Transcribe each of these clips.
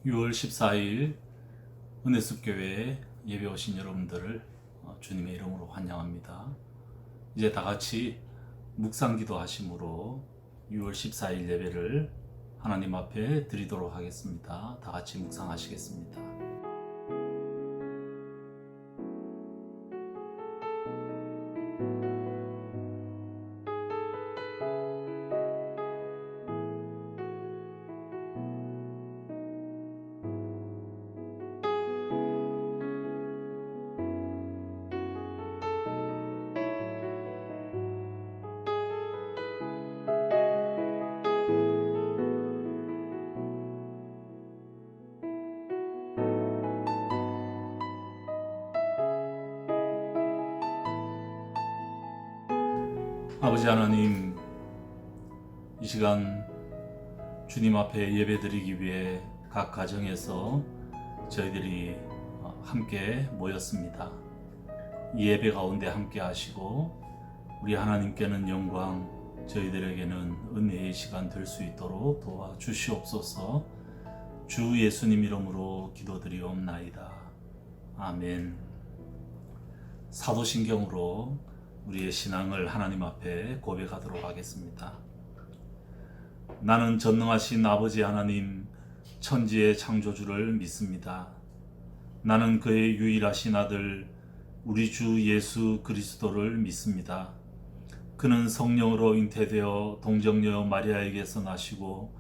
6월 14일 은혜숲교회에 예배 오신 여러분들을 주님의 이름으로 환영합니다. 이제 다 같이 묵상기도 하심으로 6월 14일 예배를 하나님 앞에 드리도록 하겠습니다. 다 같이 묵상하시겠습니다. 아버지 하나님, 이 시간 주님 앞에 예배드리기 위해 각 가정에서 저희들이 함께 모였습니다. 이 예배 가운데 함께 하시고 우리 하나님께는 영광, 저희들에게는 은혜의 시간 될 수 있도록 도와주시옵소서. 주 예수님 이름으로 기도드리옵나이다. 아멘. 사도신경으로 우리의 신앙을 하나님 앞에 고백하도록 하겠습니다. 나는 전능하신 아버지 하나님, 천지의 창조주를 믿습니다. 나는 그의 유일하신 아들 우리 주 예수 그리스도를 믿습니다. 그는 성령으로 잉태되어 동정녀 마리아에게서 나시고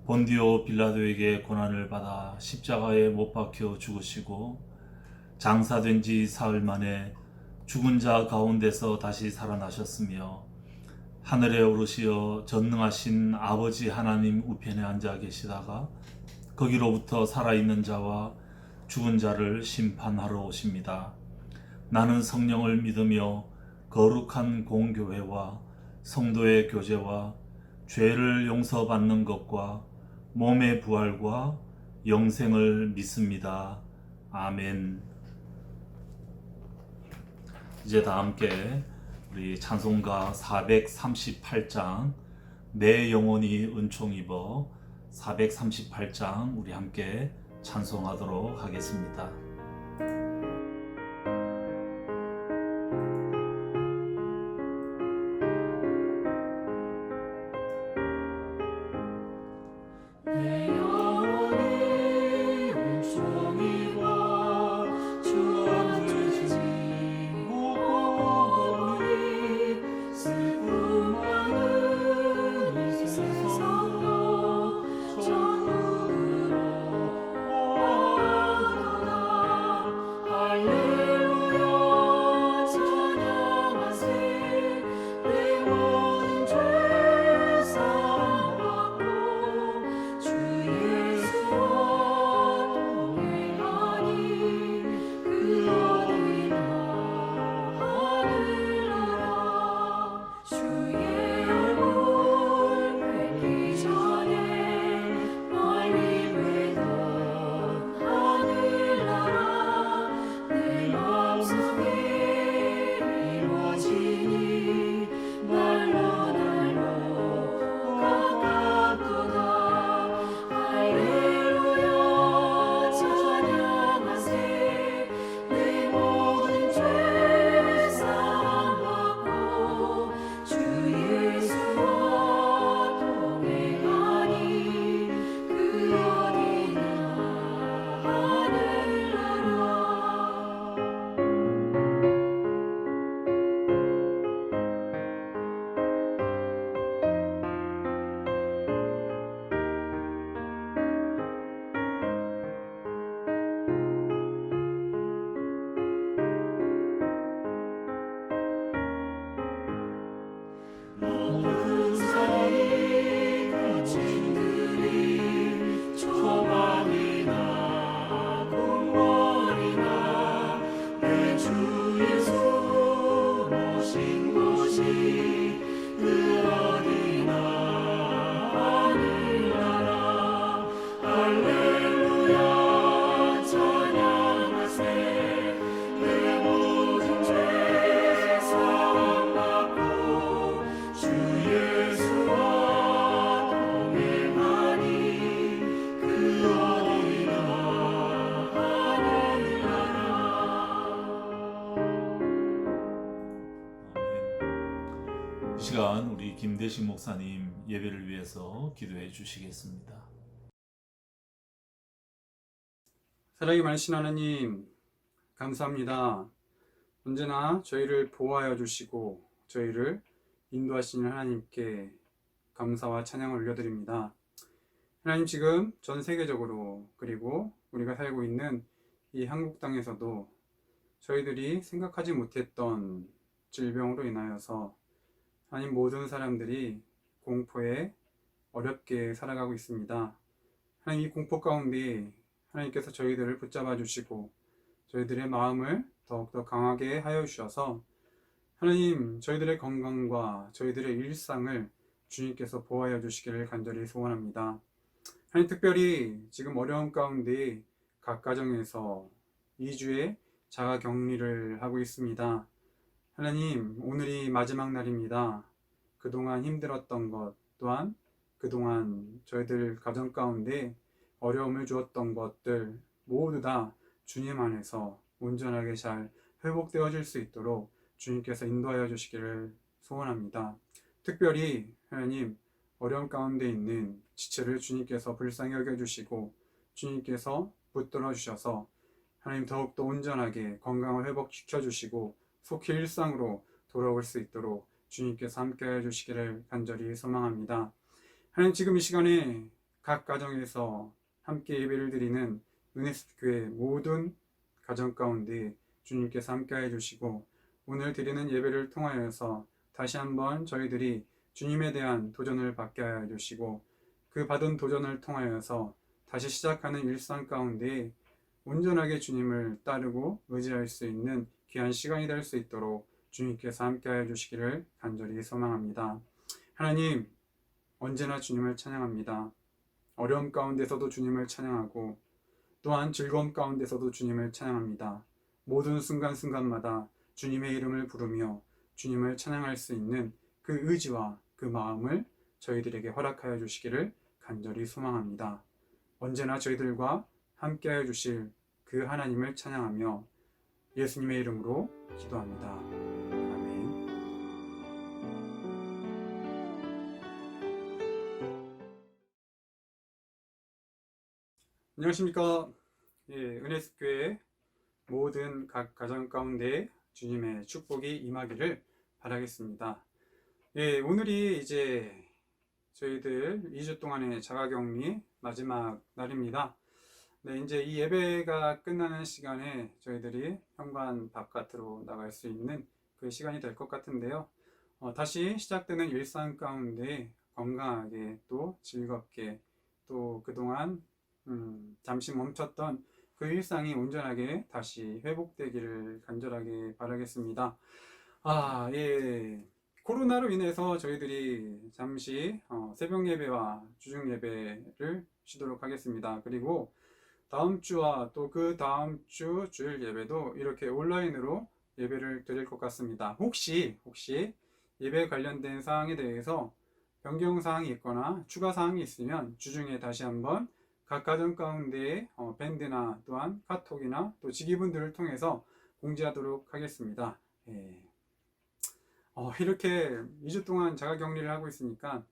본디오 빌라도에게 고난을 받아 십자가에 못 박혀 죽으시고 장사된 지 사흘 만에 죽은 자 가운데서 다시 살아나셨으며 하늘에 오르시어 전능하신 아버지 하나님 우편에 앉아 계시다가 거기로부터 살아있는 자와 죽은 자를 심판하러 오십니다. 나는 성령을 믿으며 거룩한 공교회와 성도의 교제와 죄를 용서받는 것과 몸의 부활과 영생을 믿습니다. 아멘. 이제 다 함께 우리 찬송가 438장 내 영혼이 은총 입어 438장 우리 함께 찬송하도록 하겠습니다. 주의 시간 우리 김대식 목사님 예배를 위해서 기도해 주시겠습니다. 사랑이 많으신 하나님, 감사합니다. 언제나 저희를 보호하여 주시고 저희를 인도하시는 하나님께 감사와 찬양을 올려드립니다. 하나님, 지금 전 세계적으로 그리고 우리가 살고 있는 이 한국 땅에서도 저희들이 생각하지 못했던 질병으로 인하여서 하나님, 모든 사람들이 공포에 어렵게 살아가고 있습니다. 하나님, 이 공포 가운데 하나님께서 저희들을 붙잡아 주시고 저희들의 마음을 더욱더 강하게 하여 주셔서 하나님, 저희들의 건강과 저희들의 일상을 주님께서 보호하여 주시기를 간절히 소원합니다. 하나님, 특별히 지금 어려움 가운데 각 가정에서 2주의 자가 격리를 하고 있습니다. 하나님, 오늘이 마지막 날입니다. 그동안 힘들었던 것, 또한 그동안 저희들 가정 가운데 어려움을 주었던 것들 모두 다 주님 안에서 온전하게 잘 회복되어질 수 있도록 주님께서 인도하여 주시기를 소원합니다. 특별히 하나님, 어려움 가운데 있는 지체를 주님께서 불쌍히 여겨주시고 주님께서 붙들어 주셔서 하나님, 더욱더 온전하게 건강을 회복시켜 주시고 속히 일상으로 돌아올 수 있도록 주님께서 함께해 주시기를 간절히 소망합니다. 하나님, 지금 이 시간에 각 가정에서 함께 예배를 드리는 은혜숲 교회 모든 가정 가운데 주님께서 함께해 주시고 오늘 드리는 예배를 통하여서 다시 한번 저희들이 주님에 대한 도전을 받게 하여 주시고 그 받은 도전을 통하여서 다시 시작하는 일상 가운데 온전하게 주님을 따르고 의지할 수 있는 귀한 시간이 될 수 있도록 주님께서 함께하여 주시기를 간절히 소망합니다. 하나님, 언제나 주님을 찬양합니다. 어려움 가운데서도 주님을 찬양하고 또한 즐거움 가운데서도 주님을 찬양합니다. 모든 순간순간마다 주님의 이름을 부르며 주님을 찬양할 수 있는 그 의지와 그 마음을 저희들에게 허락하여 주시기를 간절히 소망합니다. 언제나 저희들과 함께하여 주실 그 하나님을 찬양하며 예수님의 이름으로 기도합니다. 아멘. 안녕하십니까. 은혜숲교회 모든 각 가정 가운데 주님의 축복이 임하기를 바라겠습니다. 오늘이 이제 저희들 2주 동안의 자가격리 마지막 날입니다. 이제 이 예배가 끝나는 시간에 저희들이 현관 바깥으로 나갈 수 있는 그 시간이 될 것 같은데요. 다시 시작되는 일상 가운데 건강하게 또 즐겁게 또 그동안 잠시 멈췄던 그 일상이 온전하게 다시 회복되기를 간절하게 바라겠습니다. 코로나로 인해서 저희들이 잠시 새벽 예배와 주중 예배를 쉬도록 하겠습니다. 그리고 다음 주와 또 그 다음 주 주일 예배도 이렇게 온라인으로 예배를 드릴 것 같습니다. 혹시 예배 관련된 사항에 대해서 변경 사항이 있거나 추가 사항이 있으면 주중에 다시 한번 각 가정 가운데 밴드나 또한 카톡이나 또 지기분들을 통해서 공지하도록 하겠습니다. 이렇게 2주 동안 자가격리를 하고 있으니까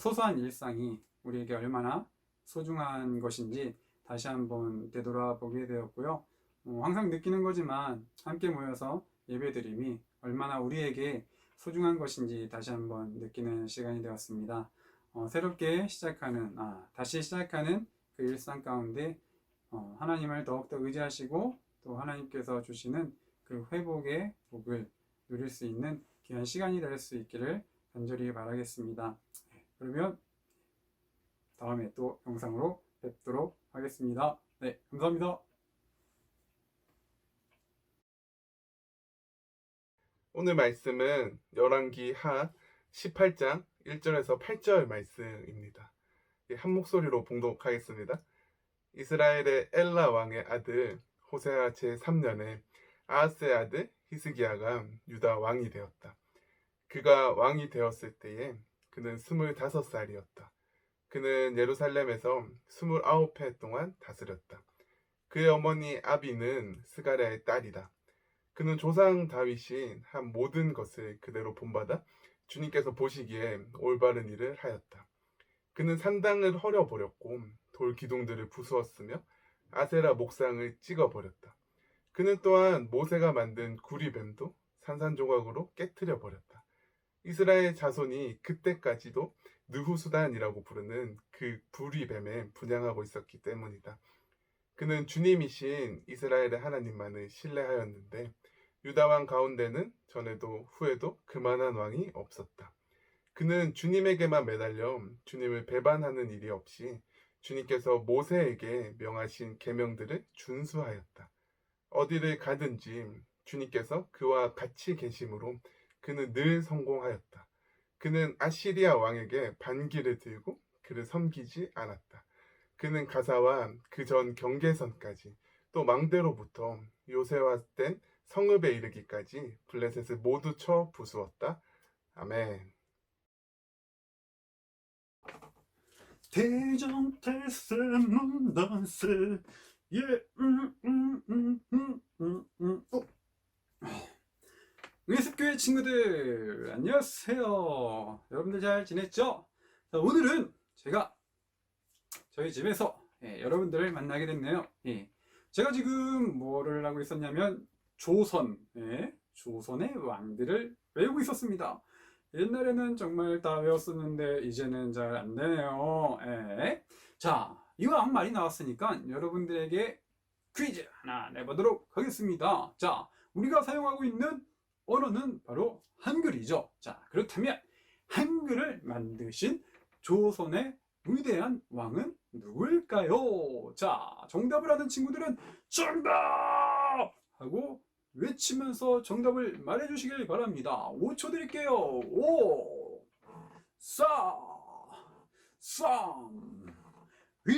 소소한 일상이 우리에게 얼마나 소중한 것인지 다시 한번 되돌아보게 되었고요. 항상 느끼는 거지만 함께 모여서 예배드림이 얼마나 우리에게 소중한 것인지 다시 한번 느끼는 시간이 되었습니다. 새롭게 시작하는, 다시 시작하는 그 일상 가운데 하나님을 더욱더 의지하시고 또 하나님께서 주시는 그 회복의 복을 누릴 수 있는 귀한 시간이 될 수 있기를 간절히 바라겠습니다. 그러면 다음에 또 영상으로 뵙도록 하겠습니다. 감사합니다. 오늘 말씀은 열왕기 하 18장 1절에서 8절 말씀입니다. 한 목소리로 봉독하겠습니다. 이스라엘의 엘라 왕의 아들 호세아 제3년에 아하스의 아들 히스기야가 유다 왕이 되었다. 그가 왕이 되었을 때에 그는 25살이었다. 그는 예루살렘에서 29해 동안 다스렸다. 그의 어머니 아비는 스가랴의 딸이다. 그는 조상 다윗이 한 모든 것을 그대로 본받아 주님께서 보시기에 올바른 일을 하였다. 그는 산당을 헐어버렸고 돌 기둥들을 부수었으며 아세라 목상을 찍어버렸다. 그는 또한 모세가 만든 구리뱀도 산산조각으로 깨트려 버렸다. 이스라엘 자손이 그때까지도 느후수단이라고 부르는 그 구리뱀에 분향하고 있었기 때문이다. 그는 주님이신 이스라엘의 하나님만을 신뢰하였는데 유다 왕 가운데는 전에도 후에도 그만한 왕이 없었다. 그는 주님에게만 매달려 주님을 배반하는 일이 없이 주님께서 모세에게 명하신 계명들을 준수하였다. 어디를 가든지 주님께서 그와 같이 계심으로 그는 늘 성공하였다. 그는 아시리아 왕에게 반기를 들고 그를 섬기지 않았다. 그는 가사와 그 전 경계선까지 또 망대로부터 요새와 땐 성읍에 이르기까지 블레셋을 모두 쳐 부수었다. 아멘. 대정태세 문단세 예 의습교회 친구들 안녕하세요. 여러분들 잘 지냈죠? 자, 오늘은 제가 저희 집에서 여러분들을 만나게 됐네요. 제가 지금 뭐를 하고 있었냐면 조선의 왕들을 외우고 있었습니다. 옛날에는 정말 다 외웠었는데 이제는 잘 안 되네요. 자, 이왕 말이 나왔으니까 여러분들에게 퀴즈 하나 내보도록 하겠습니다. 자, 우리가 사용하고 있는 언어는 바로 한글이죠. 자, 그렇다면 한글을 만드신 조선의 위대한 왕은 누구일까요? 자, 정답을 아는 친구들은 정답! 하고 외치면서 정답을 말해주시길 바랍니다. 5초 드릴게요. 5, 4, 3, 2,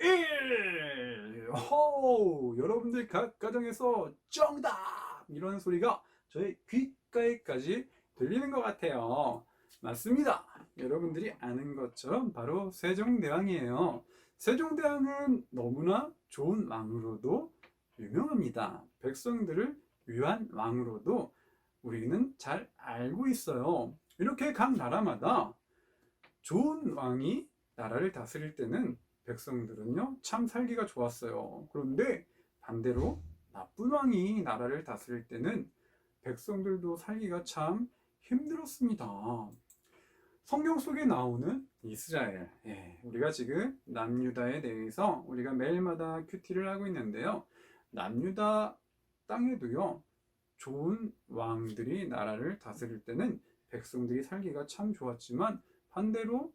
1. 여러분들 각 가정에서 정답! 이런 소리가 저희 귓가에까지 들리는 것 같아요. 맞습니다. 여러분들이 아는 것처럼 바로 세종대왕이에요. 세종대왕은 너무나 좋은 왕으로도 유명합니다. 백성들을 위한 왕으로도 우리는 잘 알고 있어요. 이렇게 각 나라마다 좋은 왕이 나라를 다스릴 때는 백성들은요 참 살기가 좋았어요. 그런데 반대로 나쁜 왕이 나라를 다스릴 때는 백성들도 살기가 참 힘들었습니다. 성경 속에 나오는 이스라엘, 우리가 지금 남유다에 대해서 우리가 매일마다 큐티를 하고 있는데요. 남유다 땅에도요 좋은 왕들이 나라를 다스릴 때는 백성들이 살기가 참 좋았지만 반대로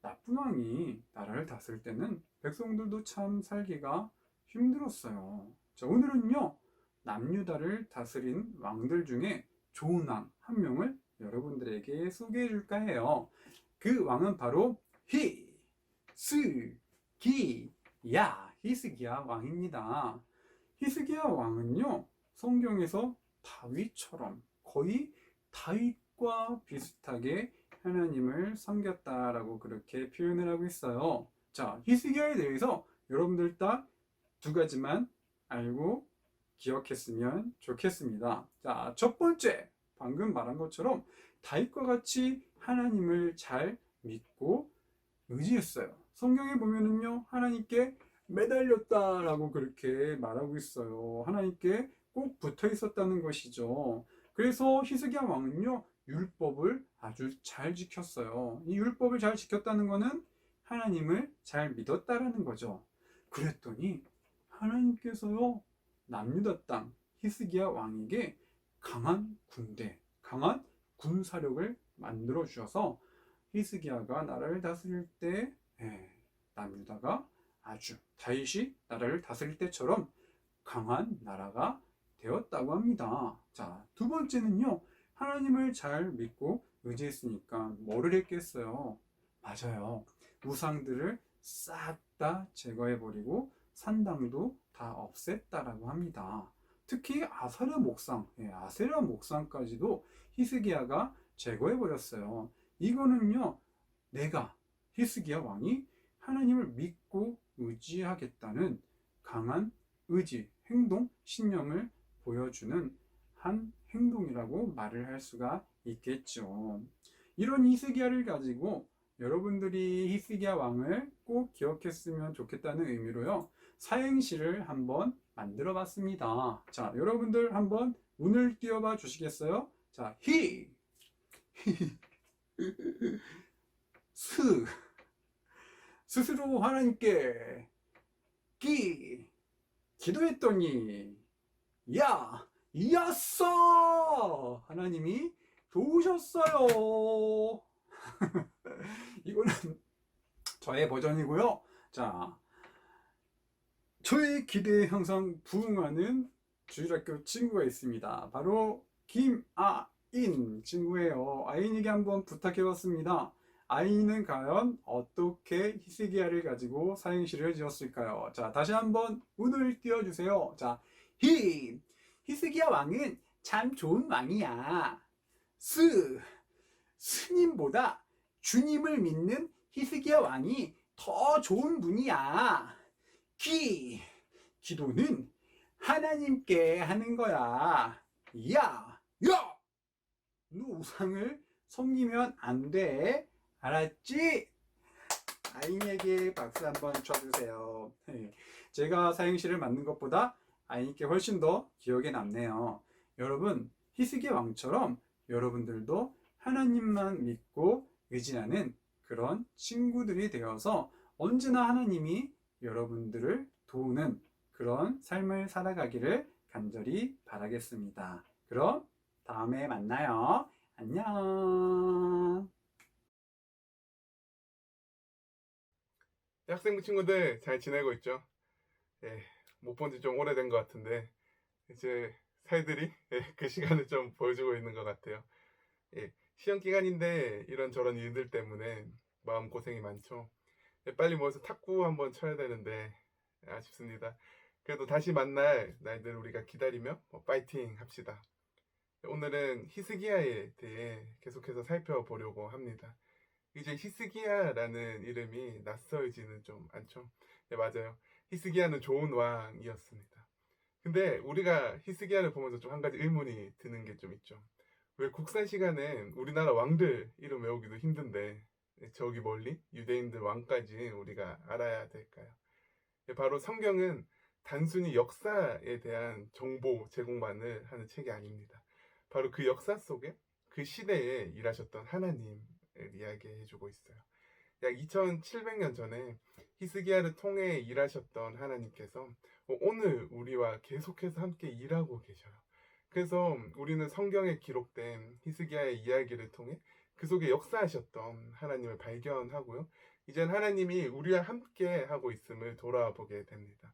나쁜 왕이 나라를 다스릴 때는 백성들도 참 살기가 힘들었어요. 자, 오늘은요 남유다를 다스린 왕들 중에 좋은 왕 한 명을 여러분들에게 소개해 줄까 해요. 그 왕은 바로 히스기야 왕입니다. 히스기야 왕은요 성경에서 다윗처럼 거의 다윗과 비슷하게 하나님을 섬겼다라고 그렇게 표현을 하고 있어요. 자, 히스기야에 대해서 여러분들 딱 두 가지만 알고 기억했으면 좋겠습니다. 자, 첫 번째, 방금 말한 것처럼 다윗과 같이 하나님을 잘 믿고 의지했어요. 성경에 보면은요, 하나님께 매달렸다라고 그렇게 말하고 있어요. 하나님께 꼭 붙어 있었다는 것이죠. 그래서 히스기야 왕은요, 율법을 아주 잘 지켰어요. 이 율법을 잘 지켰다는 것은 하나님을 잘 믿었다라는 거죠. 그랬더니 하나님께서요, 남유다 땅 히스기야 왕에게 강한 군대, 강한 군사력을 만들어 주셔서 히스기야가 나라를 다스릴 때 남유다가 아주 다윗이 나라를 다스릴 때처럼 강한 나라가 되었다고 합니다. 자, 두 번째는요, 하나님을 잘 믿고 의지했으니까 뭐를 했겠어요? 맞아요. 우상들을 싹 다 제거해버리고 산당도 다 없앴다라고 합니다. 특히 아세라 목상까지도 히스기야가 제거해버렸어요. 이거는요, 내가 히스기야 왕이 하나님을 믿고 의지하겠다는 강한 의지, 행동, 신념을 보여주는 한 행동이라고 말을 할 수가 있겠죠. 이런 히스기야를 가지고 여러분들이 히스기야 왕을 꼭 기억했으면 좋겠다는 의미로요. 사행시를 한번 만들어 봤습니다. 자, 여러분들 한번 운을 띄워봐 주시겠어요? 자, 스, 스스로 하나님께 기도했더니 야싸! 하나님이 도우셨어요. 이거는 저의 버전이고요. 자, 저의 기대에 항상 부응하는 주일학교 친구가 있습니다. 바로 김아인 친구예요. 아인에게 한번 부탁해봤습니다. 아인은 과연 어떻게 히스기야를 가지고 사행시를 지었을까요? 자, 다시 한번 운을 띄워주세요. 자, 히스기야 왕은 참 좋은 왕이야. 스님보다 주님을 믿는 히스기야 왕이 더 좋은 분이야. 기도는 하나님께 하는 거야. 너 우상을 섬기면 안 돼. 알았지? 아인에게 박수 한번 쳐주세요. 제가 사행시를 만든 것보다 아인께 훨씬 더 기억에 남네요. 여러분, 히스기야 왕처럼 여러분들도 하나님만 믿고 의지하는 그런 친구들이 되어서 언제나 하나님이 여러분들을 도우는 그런 삶을 살아가기를 간절히 바라겠습니다. 그럼 다음에 만나요. 안녕. 학생부 친구들 잘 지내고 있죠? 예, 못 본 지 좀 오래된 것 같은데 이제 사이들이 그 시간을 좀 보여주고 있는 것 같아요. 예, 시험 기간인데 이런저런 일들 때문에 마음고생이 많죠. 예, 빨리 모여서 탁구 한번 쳐야 되는데 아쉽습니다. 그래도 다시 만날 날들 우리가 기다리며 파이팅 합시다. 오늘은 히스기야에 대해 계속해서 살펴보려고 합니다. 이제 히스기야라는 이름이 낯설지는 좀 않죠? 네, 맞아요. 히스기야는 좋은 왕이었습니다. 근데 우리가 히스기야를 보면서 좀 한 가지 의문이 드는 게 좀 있죠. 왜 국사 시간엔 우리나라 왕들 이름 외우기도 힘든데 저기 멀리 유대인들 왕까지 우리가 알아야 될까요? 네, 바로 성경은 단순히 역사에 대한 정보 제공만을 하는 책이 아닙니다. 바로 그 역사 속에 그 시대에 일하셨던 하나님을 이야기해주고 있어요. 약 2700년 전에 히스기야를 통해 일하셨던 하나님께서 오늘 우리와 계속해서 함께 일하고 계셔요. 그래서 우리는 성경에 기록된 히스기야의 이야기를 통해 그 속에 역사하셨던 하나님을 발견하고요. 이젠 하나님이 우리와 함께 하고 있음을 돌아보게 됩니다.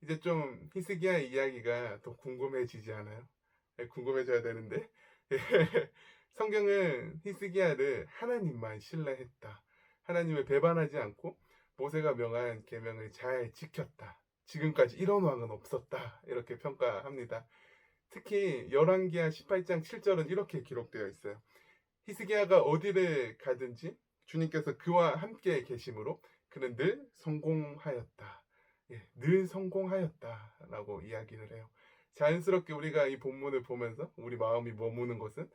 이제 좀 히스기야의 이야기가 더 궁금해지지 않아요? 네, 궁금해져야 되는데 성경은 히스기야를 하나님만 신뢰했다. 하나님을 배반하지 않고 모세가 명한 계명을 잘 지켰다. 지금까지 이런 왕은 없었다. 이렇게 평가합니다. 특히 열왕기하 18장 7절은 이렇게 기록되어 있어요. 히스기야가 어디를 가든지 주님께서 그와 함께 계심으로 그는 늘 성공하였다. 예, 늘 성공하였다 라고 이야기를 해요. 자연스럽게 우리가 이 본문을 보면서 우리 마음이 머무는 것은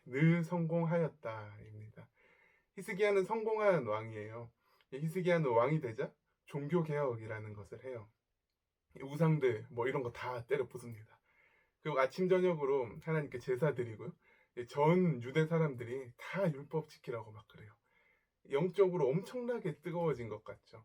늘 성공하였다입니다. 히스기야는 성공한 왕이에요. 히스기야는 왕이 되자 종교개혁이라는 것을 해요. 우상들 이런 거 다 때려 부숩니다. 그리고 아침 저녁으로 하나님께 제사 드리고요. 전 유대 사람들이 다 율법 지키라고 막 그래요. 영적으로 엄청나게 뜨거워진 것 같죠.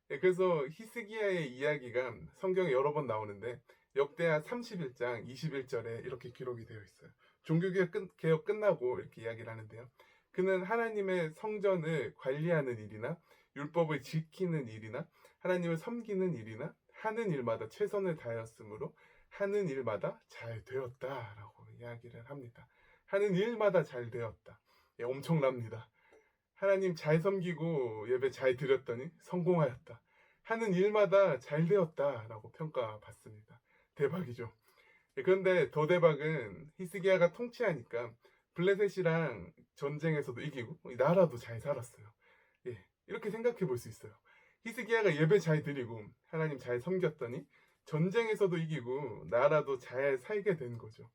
그래서 히스기야의 이야기가 성경에 여러 번 나오는데 역대하 31장 21절에 이렇게 기록이 되어 있어요. 종교개혁 끝나고 이렇게 이야기를 하는데요. 그는 하나님의 성전을 관리하는 일이나 율법을 지키는 일이나 하나님을 섬기는 일이나 하는 일마다 최선을 다하였으므로 하는 일마다 잘 되었다라고 이야기를 합니다. 하는 일마다 잘 되었다. 엄청납니다. 하나님 잘 섬기고 예배 잘 드렸더니 성공하였다. 하는 일마다 잘 되었다라고 평가받습니다. 대박이죠. 그런데 더 대박은 히스기야가 통치하니까 블레셋이랑 전쟁에서도 이기고 나라도 잘 살았어요. 이렇게 생각해 볼 수 있어요. 히스기야가 예배 잘 드리고 하나님 잘 섬겼더니 전쟁에서도 이기고 나라도 잘 살게 된 거죠.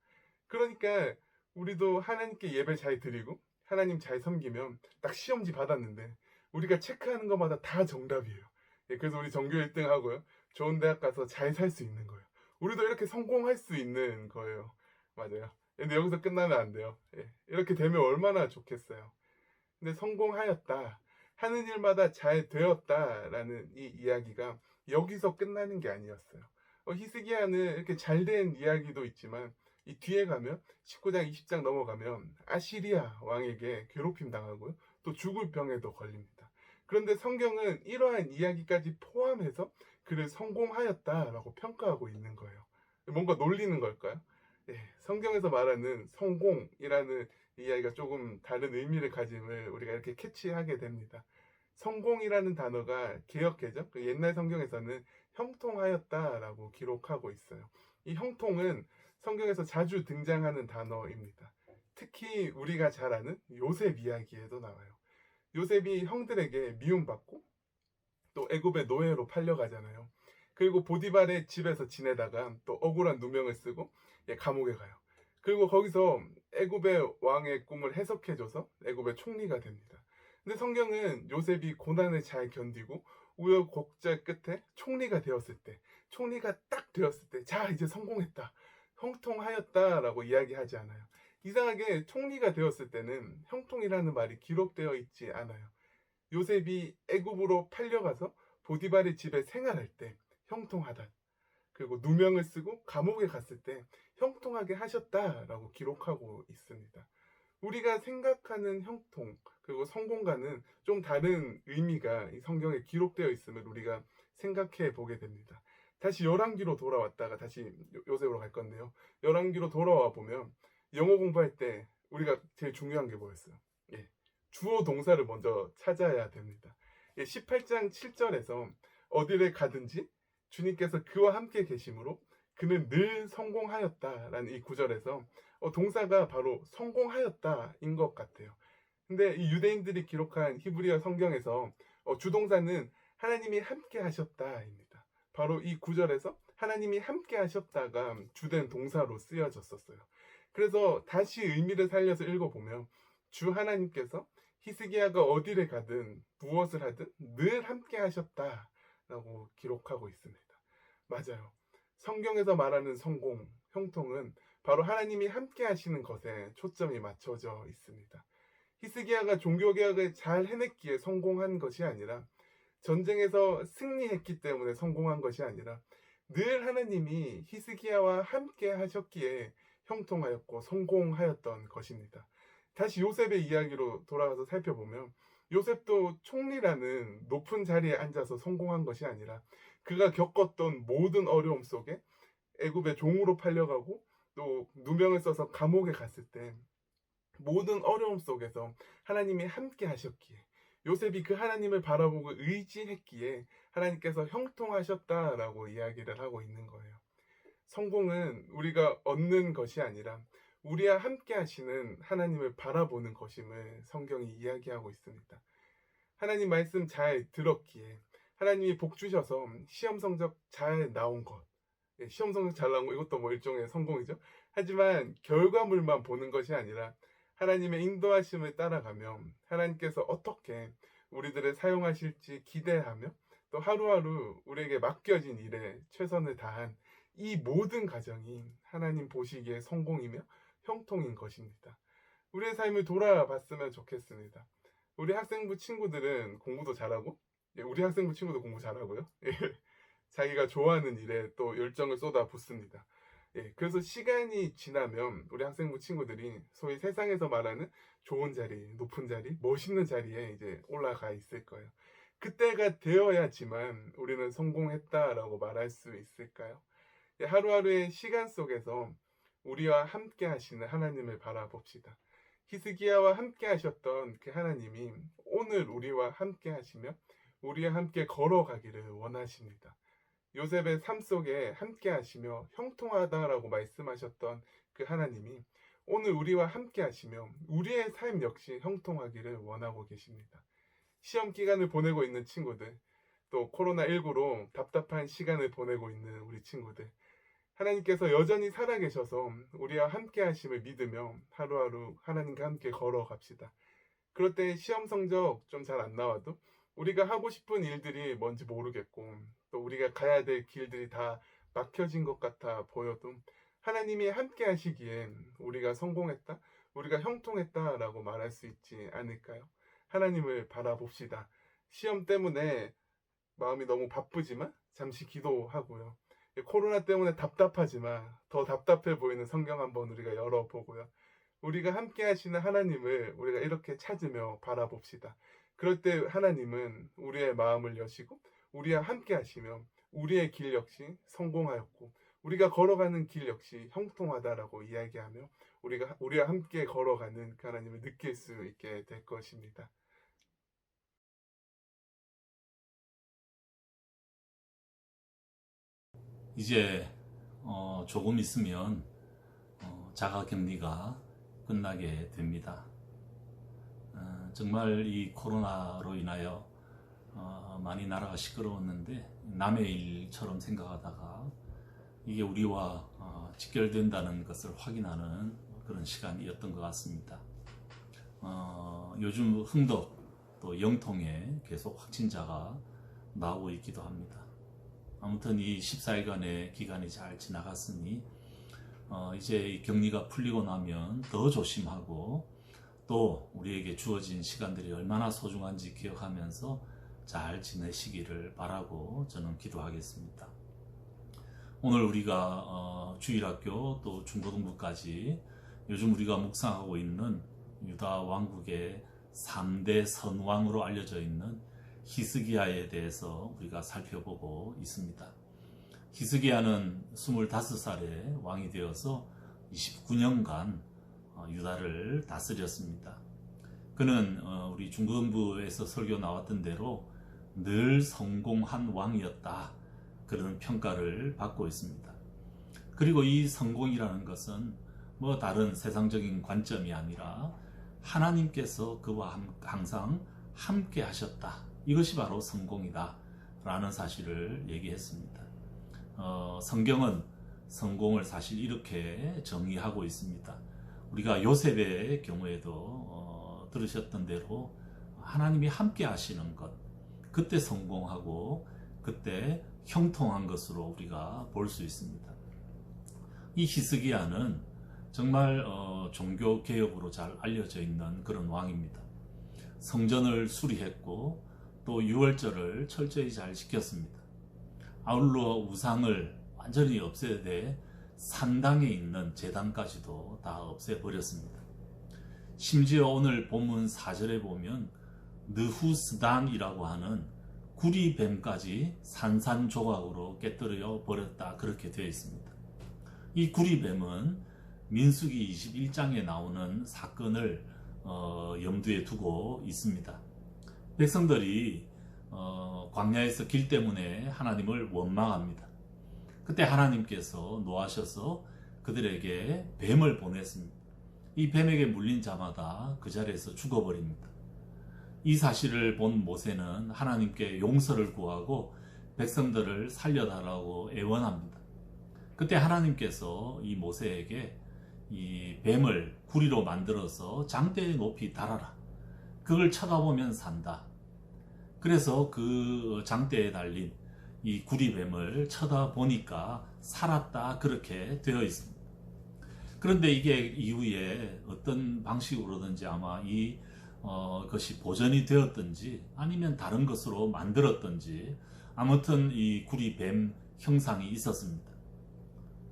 그러니까 우리도 하나님께 예배 잘 드리고 하나님 잘 섬기면 딱 시험지 받았는데 우리가 체크하는 것마다 다 정답이에요. 예, 그래서 우리 전교 1등 하고요. 좋은 대학 가서 잘 살 수 있는 거예요. 우리도 이렇게 성공할 수 있는 거예요. 맞아요. 근데 여기서 끝나면 안 돼요. 예, 이렇게 되면 얼마나 좋겠어요. 근데 성공하였다, 하는 일마다 잘 되었다라는 이 이야기가 여기서 끝나는 게 아니었어요. 히스기야는 이렇게 잘된 이야기도 있지만 이 뒤에 가면 19장 20장 넘어가면 아시리아 왕에게 괴롭힘 당하고요. 또 죽을 병에도 걸립니다. 그런데 성경은 이러한 이야기까지 포함해서 그를 성공하였다라고 평가하고 있는 거예요. 뭔가 놀리는 걸까요? 예, 성경에서 말하는 성공이라는 이야기가 조금 다른 의미를 가짐을 우리가 이렇게 캐치하게 됩니다. 성공이라는 단어가 개역해죠. 그 옛날 성경에서는 형통하였다라고 기록하고 있어요. 이 형통은 성경에서 자주 등장하는 단어입니다. 특히 우리가 잘 아는 요셉 이야기에도 나와요. 요셉이 형들에게 미움받고 또 애굽의 노예로 팔려가잖아요. 그리고 보디발의 집에서 지내다가 또 억울한 누명을 쓰고 감옥에 가요. 그리고 거기서 애굽의 왕의 꿈을 해석해줘서 애굽의 총리가 됩니다. 근데 성경은 요셉이 고난을 잘 견디고 우여곡절 끝에 총리가 되었을 때, 총리가 딱 되었을 때, 자 이제 성공했다, 형통하였다라고 이야기하지 않아요. 이상하게 총리가 되었을 때는 형통이라는 말이 기록되어 있지 않아요. 요셉이 애굽으로 팔려가서 보디발의 집에 생활할 때 형통하다, 그리고 누명을 쓰고 감옥에 갔을 때 형통하게 하셨다라고 기록하고 있습니다. 우리가 생각하는 형통 그리고 성공과는 좀 다른 의미가 이 성경에 기록되어 있음을 우리가 생각해 보게 됩니다. 다시 열왕기로 돌아왔다가 다시 요셉으로 갈 건데요. 열왕기로 돌아와 보면 영어 공부할 때 우리가 제일 중요한 게 뭐였어요? 주어 동사를 먼저 찾아야 됩니다. 18장 7절에서 어디를 가든지 주님께서 그와 함께 계심으로 그는 늘 성공하였다라는 이 구절에서 동사가 바로 성공하였다인 것 같아요. 근데 이 유대인들이 기록한 히브리어 성경에서 주동사는 하나님이 함께 하셨다입니다. 바로 이 구절에서 하나님이 함께 하셨다가 주된 동사로 쓰여졌었어요. 그래서 다시 의미를 살려서 읽어보면 주 하나님께서 히스기야가 어디를 가든 무엇을 하든 늘 함께 하셨다라고 기록하고 있습니다. 맞아요. 성경에서 말하는 성공, 형통은 바로 하나님이 함께 하시는 것에 초점이 맞춰져 있습니다. 히스기야가 종교개혁을 잘 해냈기에 성공한 것이 아니라, 전쟁에서 승리했기 때문에 성공한 것이 아니라, 늘 하나님이 히스기야와 함께 하셨기에 형통하였고 성공하였던 것입니다. 다시 요셉의 이야기로 돌아가서 살펴보면 요셉도 총리라는 높은 자리에 앉아서 성공한 것이 아니라 그가 겪었던 모든 어려움 속에 애굽의 종으로 팔려가고 또 누명을 써서 감옥에 갔을 때 모든 어려움 속에서 하나님이 함께 하셨기에, 요셉이 그 하나님을 바라보고 의지했기에 하나님께서 형통하셨다라고 이야기를 하고 있는 거예요. 성공은 우리가 얻는 것이 아니라 우리와 함께 하시는 하나님을 바라보는 것임을 성경이 이야기하고 있습니다. 하나님 말씀 잘 들었기에 하나님이 복 주셔서 시험 성적 잘 나온 것, 시험 성적 잘 나온 거 이것도 뭐 일종의 성공이죠. 하지만 결과물만 보는 것이 아니라 하나님의 인도하심을 따라가며 하나님께서 어떻게 우리들을 사용하실지 기대하며 또 하루하루 우리에게 맡겨진 일에 최선을 다한 이 모든 과정이 하나님 보시기에 성공이며 형통인 것입니다. 우리의 삶을 돌아봤으면 좋겠습니다. 우리 학생부 친구들은 공부도 잘하고, 우리 학생부 친구도 공부 잘하고요. 자기가 좋아하는 일에 또 열정을 쏟아 붓습니다. 그래서 시간이 지나면 우리 학생부 친구들이 소위 세상에서 말하는 좋은 자리, 높은 자리, 멋있는 자리에 이제 올라가 있을 거예요. 그때가 되어야지만 우리는 성공했다라고 말할 수 있을까요? 하루하루의 시간 속에서 우리와 함께 하시는 하나님을 바라봅시다. 히스기야와 함께 하셨던 그 하나님이 오늘 우리와 함께 하시며 우리와 함께 걸어가기를 원하십니다. 요셉의 삶 속에 함께 하시며 형통하다라고 말씀하셨던 그 하나님이 오늘 우리와 함께 하시며 우리의 삶 역시 형통하기를 원하고 계십니다. 시험 기간을 보내고 있는 친구들, 또 코로나19로 답답한 시간을 보내고 있는 우리 친구들, 하나님께서 여전히 살아계셔서 우리와 함께 하심을 믿으며 하루하루 하나님과 함께 걸어갑시다. 그럴 때 시험 성적 좀 잘 안 나와도 우리가 하고 싶은 일들이 뭔지 모르겠고 또 우리가 가야 될 길들이 다 막혀진 것 같아 보여도 하나님이 함께 하시기엔 우리가 성공했다, 우리가 형통했다라고 말할 수 있지 않을까요? 하나님을 바라봅시다. 시험 때문에 마음이 너무 바쁘지만 잠시 기도하고요. 코로나 때문에 답답하지만 더 답답해 보이는 성경 한번 우리가 열어보고요. 우리가 함께 하시는 하나님을 우리가 이렇게 찾으며 바라봅시다. 그럴 때 하나님은 우리의 마음을 여시고 우리와 함께 하시며 우리의 길 역시 성공하였고 우리가 걸어가는 길 역시 형통하다라고 이야기하며 우리와 함께 걸어가는 그 하나님을 느낄 수 있게 될 것입니다. 이제 조금 있으면 자가격리가 끝나게 됩니다. 정말 이 코로나로 인하여 많이 나라가 시끄러웠는데 남의 일처럼 생각하다가 이게 우리와 직결된다는 것을 확인하는 그런 시간이었던 것 같습니다. 요즘 흥덕 또 영통에 계속 확진자가 나오고 있기도 합니다. 아무튼 이 14일간의 기간이 잘 지나갔으니 이제 이 격리가 풀리고 나면 더 조심하고 또 우리에게 주어진 시간들이 얼마나 소중한지 기억하면서 잘 지내시기를 바라고 저는 기도하겠습니다. 오늘 우리가 주일학교 또 중고등부까지 요즘 우리가 묵상하고 있는 유다 왕국의 3대 선왕으로 알려져 있는 히스기야에 대해서 우리가 살펴보고 있습니다. 히스기야는 25살에 왕이 되어서 29년간 유다를 다스렸습니다. 그는 우리 중고등부에서 설교 나왔던 대로 늘 성공한 왕이었다, 그런 평가를 받고 있습니다. 그리고 이 성공이라는 것은 뭐 다른 세상적인 관점이 아니라 하나님께서 그와 항상 함께 하셨다, 이것이 바로 성공이다 라는 사실을 얘기했습니다. 성경은 성공을 사실 이렇게 정의하고 있습니다. 우리가 요셉의 경우에도 들으셨던 대로 하나님이 함께 하시는 것, 그때 성공하고 그때 형통한 것으로 우리가 볼 수 있습니다. 이 히스기야는 정말 종교 개혁으로 잘 알려져 있는 그런 왕입니다. 성전을 수리했고 또 유월절을 철저히 잘 지켰습니다. 아울러 우상을 완전히 없애되 산당에 있는 제단까지도 다 없애버렸습니다. 심지어 오늘 본문 4절에 보면 느후스단이라고 하는 구리뱀까지 산산조각으로 깨뜨려 버렸다, 그렇게 되어 있습니다. 이 구리뱀은 민수기 21장에 나오는 사건을 염두에 두고 있습니다. 백성들이 광야에서 길 때문에 하나님을 원망합니다. 그때 하나님께서 노하셔서 그들에게 뱀을 보냈습니다. 이 뱀에게 물린 자마다 그 자리에서 죽어버립니다. 이 사실을 본 모세는 하나님께 용서를 구하고 백성들을 살려달라고 애원합니다. 그때 하나님께서 이 모세에게 이 뱀을 구리로 만들어서 장대에 높이 달아라, 그걸 쳐다보면 산다. 그래서 그 장대에 달린 이 구리뱀을 쳐다보니까 살았다, 그렇게 되어 있습니다. 그런데 이게 이후에 어떤 방식으로든지 아마 것이 보존이 되었든지 아니면 다른 것으로 만들었든지 아무튼 이 구리뱀 형상이 있었습니다.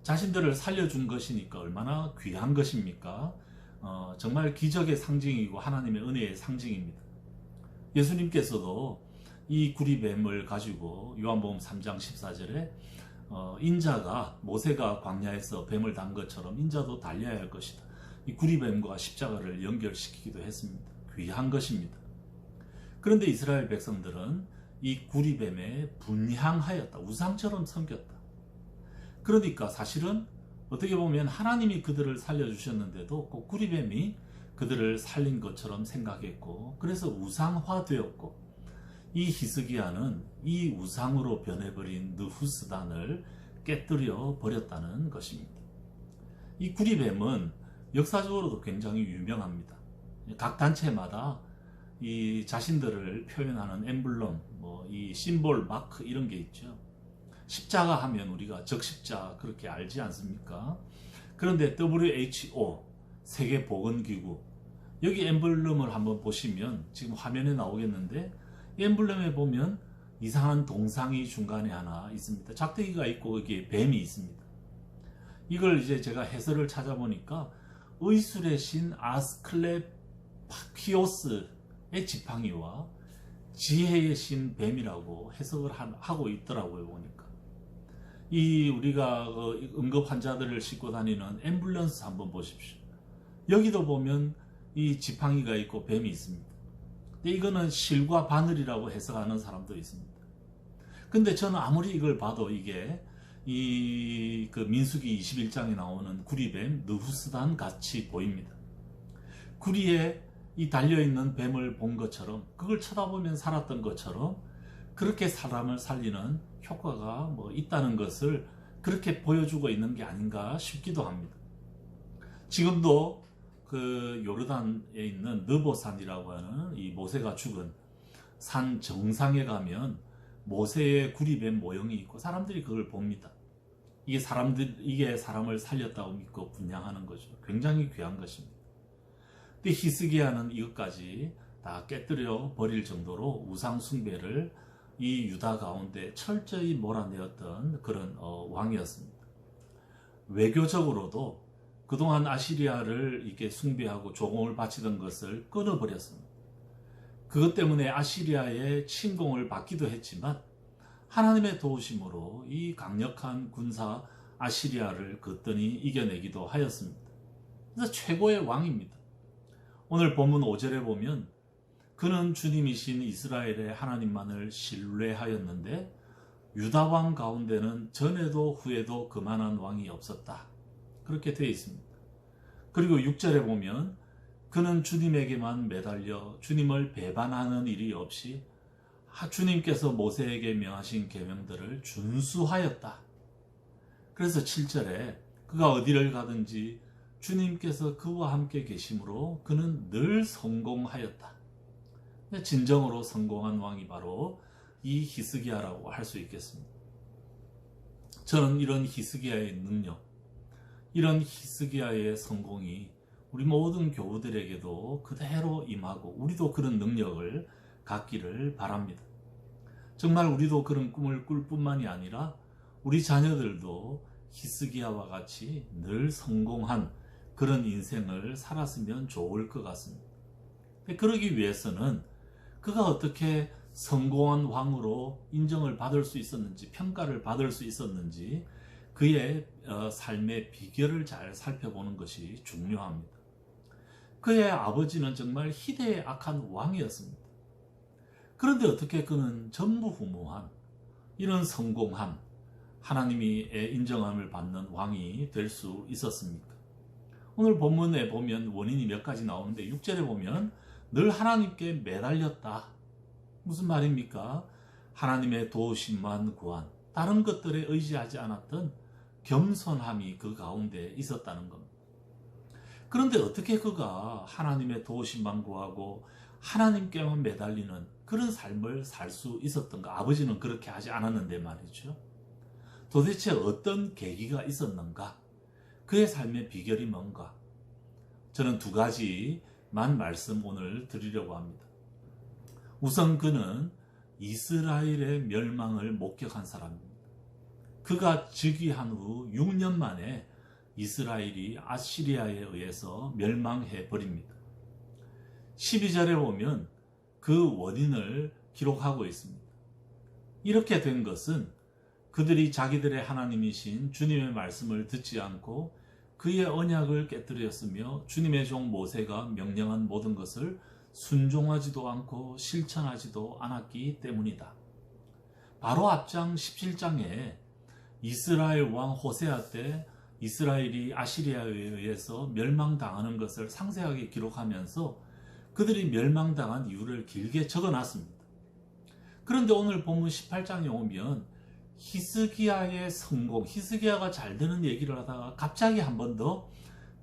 자신들을 살려준 것이니까 얼마나 귀한 것입니까? 정말 기적의 상징이고 하나님의 은혜의 상징입니다. 예수님께서도 이 구리뱀을 가지고 요한복음 3장 14절에 인자가 모세가 광야에서 뱀을 단 것처럼 인자도 달려야 할 것이다, 이 구리뱀과 십자가를 연결시키기도 했습니다. 귀한 것입니다. 그런데 이스라엘 백성들은 이 구리뱀에 분향하였다, 우상처럼 섬겼다. 그러니까 사실은 어떻게 보면 하나님이 그들을 살려주셨는데도 그 구리뱀이 그들을 살린 것처럼 생각했고, 그래서 우상화되었고, 이 히스기야는 이 우상으로 변해버린 느후스단을 깨뜨려 버렸다는 것입니다. 이 구리뱀은 역사적으로도 굉장히 유명합니다. 각 단체마다 이 자신들을 표현하는 엠블럼, 이 심볼, 마크 이런 게 있죠. 십자가 하면 우리가 적십자 그렇게 알지 않습니까? 그런데 WHO, 세계보건기구, 여기 엠블럼을 한번 보시면 지금 화면에 나오겠는데, 이 엠블럼에 보면 이상한 동상이 중간에 하나 있습니다. 작대기가 있고 여기에 뱀이 있습니다. 이걸 이제 제가 해설을 찾아보니까 의술의 신 아스클레피오스의 지팡이와 지혜의 신 뱀이라고 해석을 하고 있더라고요. 보니까 이 우리가 응급 환자들을 싣고 다니는 앰뷸런스 한번 보십시오. 여기도 보면 이 지팡이가 있고 뱀이 있습니다. 근데 이거는 실과 바늘이라고 해석하는 사람도 있습니다. 근데 저는 아무리 이걸 봐도 이게 그 민수기 21장에 나오는 구리뱀 느후스단 같이 보입니다. 구리에 이 달려있는 뱀을 본 것처럼, 그걸 쳐다보면 살았던 것처럼 그렇게 사람을 살리는 효과가 있다는 것을 그렇게 보여주고 있는 게 아닌가 싶기도 합니다. 지금도 그 요르단에 있는 느보산이라고 하는 이 모세가 죽은 산 정상에 가면 모세의 구리뱀 모형이 있고 사람들이 그걸 봅니다. 이게 사람을 살렸다고 믿고 분양하는 거죠. 굉장히 귀한 것입니다. 근데 히스기야는 이것까지 다 깨뜨려 버릴 정도로 우상 숭배를 이 유다 가운데 철저히 몰아내었던 그런 왕이었습니다. 외교적으로도 그동안 아시리아를 이렇게 숭배하고 조공을 바치던 것을 끊어버렸습니다. 그것 때문에 아시리아의 침공을 받기도 했지만 하나님의 도우심으로 이 강력한 군사 아시리아를 거뜬히 이겨내기도 하였습니다. 그래서 최고의 왕입니다. 오늘 본문 5절에 보면 그는 주님이신 이스라엘의 하나님만을 신뢰하였는데 유다 왕 가운데는 전에도 후에도 그만한 왕이 없었다. 그렇게 되어 있습니다. 그리고 6절에 보면 그는 주님에게만 매달려 주님을 배반하는 일이 없이 주님께서 모세에게 명하신 계명들을 준수하였다. 그래서 7절에 그가 어디를 가든지 주님께서 그와 함께 계심으로 그는 늘 성공하였다. 진정으로 성공한 왕이 바로 이 히스기야라고 할 수 있겠습니다. 저는 이런 히스기야의 능력, 이런 히스기야의 성공이 우리 모든 교우들에게도 그대로 임하고 우리도 그런 능력을 갖기를 바랍니다. 정말 우리도 그런 꿈을 꿀 뿐만이 아니라 우리 자녀들도 히스기야와 같이 늘 성공한 그런 인생을 살았으면 좋을 것 같습니다. 그러기 위해서는 그가 어떻게 성공한 왕으로 인정을 받을 수 있었는지, 평가를 받을 수 있었는지 그의 삶의 비결을 잘 살펴보는 것이 중요합니다. 그의 아버지는 정말 희대의 악한 왕이었습니다. 그런데 어떻게 그는 전무후무한 이런 성공한 하나님의 인정함을 받는 왕이 될 수 있었습니까? 오늘 본문에 보면 원인이 몇 가지 나오는데 6절에 보면 늘 하나님께 매달렸다. 무슨 말입니까? 하나님의 도우심만 구한, 다른 것들에 의지하지 않았던 겸손함이 그 가운데 있었다는 겁니다. 그런데 어떻게 그가 하나님의 도우심만 구하고 하나님께만 매달리는 그런 삶을 살 수 있었던가? 아버지는 그렇게 하지 않았는데 말이죠. 도대체 어떤 계기가 있었는가? 그의 삶의 비결이 뭔가? 저는 두 가지만 말씀 오늘 드리려고 합니다. 우선 그는 이스라엘의 멸망을 목격한 사람입니다. 그가 즉위한 후 6년 만에 이스라엘이 아시리아에 의해서 멸망해 버립니다. 12절에 보면 그 원인을 기록하고 있습니다. 이렇게 된 것은 그들이 자기들의 하나님이신 주님의 말씀을 듣지 않고 그의 언약을 깨뜨렸으며 주님의 종 모세가 명령한 모든 것을 순종하지도 않고 실천하지도 않았기 때문이다. 바로 앞장 17장에 이스라엘 왕 호세아 때 이스라엘이 아시리아에 의해서 멸망당하는 것을 상세하게 기록하면서 그들이 멸망당한 이유를 길게 적어놨습니다. 그런데 오늘 본문 18장에 오면 히스기야의 성공, 히스기야가 잘 되는 얘기를 하다가 갑자기 한 번 더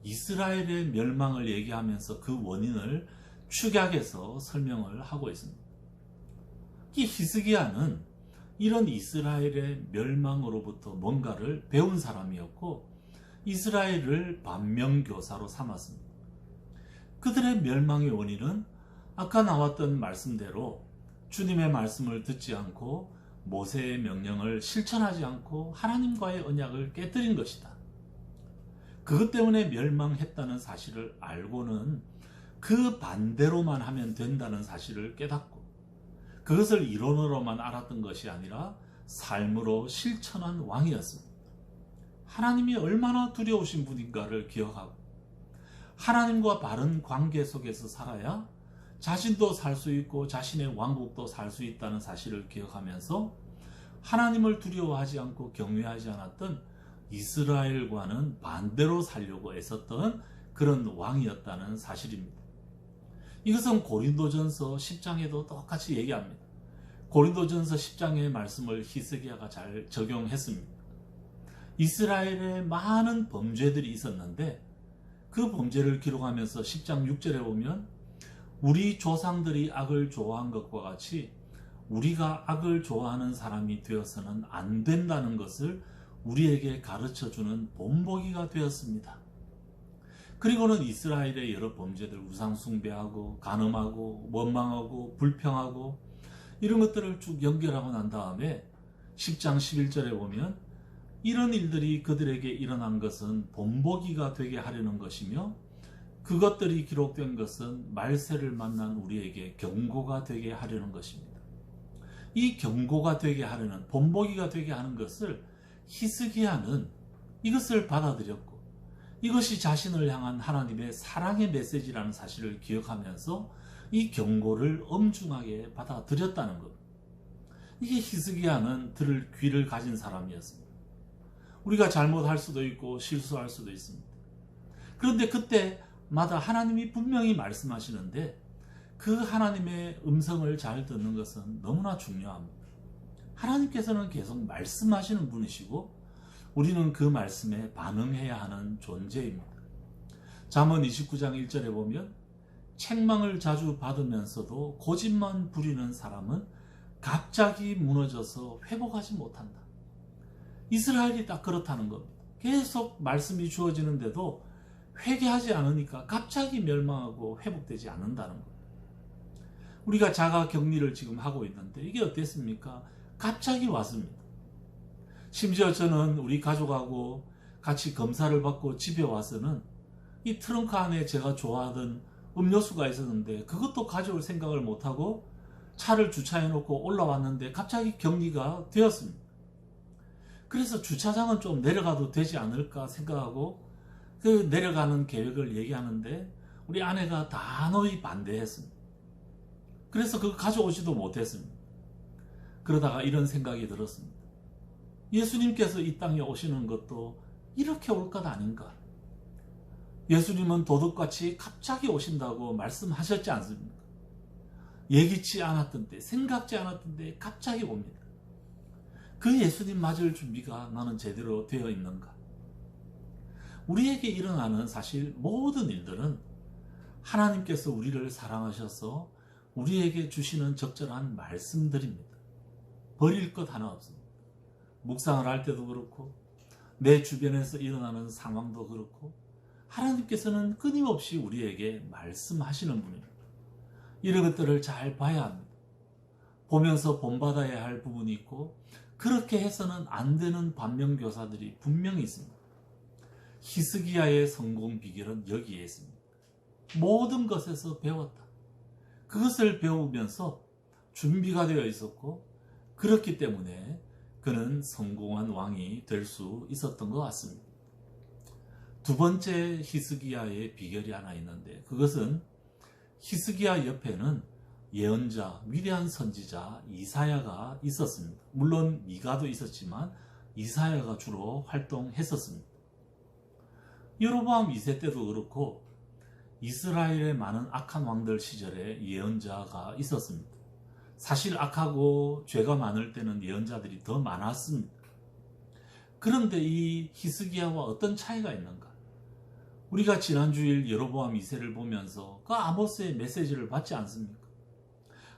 이스라엘의 멸망을 얘기하면서 그 원인을 축약해서 설명을 하고 있습니다. 이 히스기야는 이런 이스라엘의 멸망으로부터 뭔가를 배운 사람이었고 이스라엘을 반면교사로 삼았습니다. 그들의 멸망의 원인은 아까 나왔던 말씀대로 주님의 말씀을 듣지 않고 모세의 명령을 실천하지 않고 하나님과의 언약을 깨뜨린 것이다. 그것 때문에 멸망했다는 사실을 알고는 그 반대로만 하면 된다는 사실을 깨닫고 그것을 이론으로만 알았던 것이 아니라 삶으로 실천한 왕이었습니다. 하나님이 얼마나 두려우신 분인가를 기억하고 하나님과 바른 관계 속에서 살아야 자신도 살 수 있고 자신의 왕국도 살 수 있다는 사실을 기억하면서 하나님을 두려워하지 않고 경외하지 않았던 이스라엘과는 반대로 살려고 애썼던 그런 왕이었다는 사실입니다. 이것은 고린도전서 10장에도 똑같이 얘기합니다. 고린도전서 10장의 말씀을 히스기야가 잘 적용했습니다. 이스라엘에 많은 범죄들이 있었는데 그 범죄를 기록하면서 10장 6절에 보면 우리 조상들이 악을 좋아한 것과 같이 우리가 악을 좋아하는 사람이 되어서는 안 된다는 것을 우리에게 가르쳐주는 본보기가 되었습니다. 그리고는 이스라엘의 여러 범죄들, 우상 숭배하고 간음하고 원망하고 불평하고 이런 것들을 쭉 연결하고 난 다음에 10장 11절에 보면 이런 일들이 그들에게 일어난 것은 본보기가 되게 하려는 것이며 그것들이 기록된 것은 말세를 만난 우리에게 경고가 되게 하려는 것입니다. 이 경고가 되게 하려는, 본보기가 되게 하는 것을 히스기야는 이것을 받아들였고 이것이 자신을 향한 하나님의 사랑의 메시지라는 사실을 기억하면서 이 경고를 엄중하게 받아들였다는 것. 이게 히스기야는 들을 귀를 가진 사람이었습니다. 우리가 잘못할 수도 있고 실수할 수도 있습니다. 그런데 그때마다 하나님이 분명히 말씀하시는데 그 하나님의 음성을 잘 듣는 것은 너무나 중요합니다. 하나님께서는 계속 말씀하시는 분이시고 우리는 그 말씀에 반응해야 하는 존재입니다. 잠언 29장 1절에 보면 책망을 자주 받으면서도 고집만 부리는 사람은 갑자기 무너져서 회복하지 못한다. 이스라엘이 딱 그렇다는 겁니다. 계속 말씀이 주어지는데도 회개하지 않으니까 갑자기 멸망하고 회복되지 않는다는 겁니다. 우리가 자가 격리를 지금 하고 있는데 이게 어땠습니까? 갑자기 왔습니다. 심지어 저는 우리 가족하고 같이 검사를 받고 집에 와서는 이 트렁크 안에 제가 좋아하던 음료수가 있었는데 그것도 가져올 생각을 못하고 차를 주차해 놓고 올라왔는데 갑자기 격리가 되었습니다. 그래서 주차장은 좀 내려가도 되지 않을까 생각하고 그 내려가는 계획을 얘기하는데 우리 아내가 단호히 반대했습니다. 그래서 그거 가져오지도 못했습니다. 그러다가 이런 생각이 들었습니다. 예수님께서 이 땅에 오시는 것도 이렇게 올 것 아닌가? 예수님은 도둑같이 갑자기 오신다고 말씀하셨지 않습니까? 예기치 않았던 때, 생각지 않았던 때 갑자기 옵니다. 그 예수님 맞을 준비가 나는 제대로 되어 있는가? 우리에게 일어나는 사실 모든 일들은 하나님께서 우리를 사랑하셔서 우리에게 주시는 적절한 말씀들입니다. 버릴 것 하나 없습니다. 묵상을 할 때도 그렇고 내 주변에서 일어나는 상황도 그렇고 하나님께서는 끊임없이 우리에게 말씀하시는 분입니다. 이런 것들을 잘 봐야 합니다. 보면서 본받아야 할 부분이 있고 그렇게 해서는 안 되는 반면교사들이 분명히 있습니다. 히스기야의 성공 비결은 여기에 있습니다. 모든 것에서 배웠다. 그것을 배우면서 준비가 되어 있었고 그렇기 때문에 그는 성공한 왕이 될 수 있었던 것 같습니다. 두 번째 히스기야의 비결이 하나 있는데 그것은 히스기야 옆에는 예언자, 위대한 선지자 이사야가 있었습니다. 물론 미가도 있었지만 이사야가 주로 활동했었습니다. 여로보암 2세 때도 그렇고 이스라엘의 많은 악한 왕들 시절에 예언자가 있었습니다. 사실 악하고 죄가 많을 때는 예언자들이 더 많았습니다. 그런데 이 히스기야와 어떤 차이가 있는가? 우리가 지난주일 여로보암 2세를 보면서 그 아모스의 메시지를 받지 않습니까?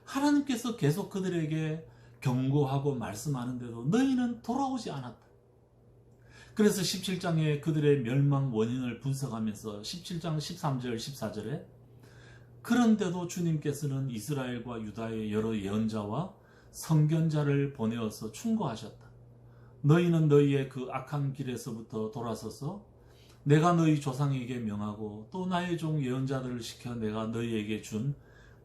하나님께서 계속 그들에게 경고하고 말씀하는데도 너희는 돌아오지 않았다. 그래서 17장에 그들의 멸망 원인을 분석하면서 17장 13절 14절에 그런데도 주님께서는 이스라엘과 유다의 여러 예언자와 선견자를 보내어서 충고하셨다. 너희는 너희의 그 악한 길에서부터 돌아서서 내가 너희 조상에게 명하고 또 나의 종 예언자들을 시켜 내가 너희에게 준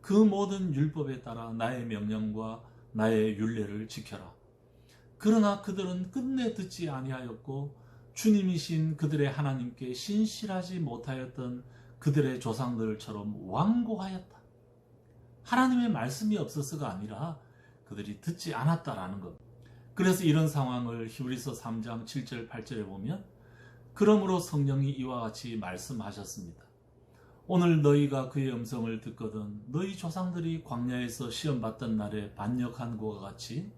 그 모든 율법에 따라 나의 명령과 나의 율례를 지켜라. 그러나 그들은 끝내 듣지 아니하였고 주님이신 그들의 하나님께 신실하지 못하였던 그들의 조상들처럼 완고하였다. 하나님의 말씀이 없어서가 아니라 그들이 듣지 않았다라는 것. 그래서 이런 상황을 히브리서 3장 7절 8절에 보면 그러므로 성령이 이와 같이 말씀하셨습니다. 오늘 너희가 그의 음성을 듣거든 너희 조상들이 광야에서 시험받던 날에 반역한 것과 같이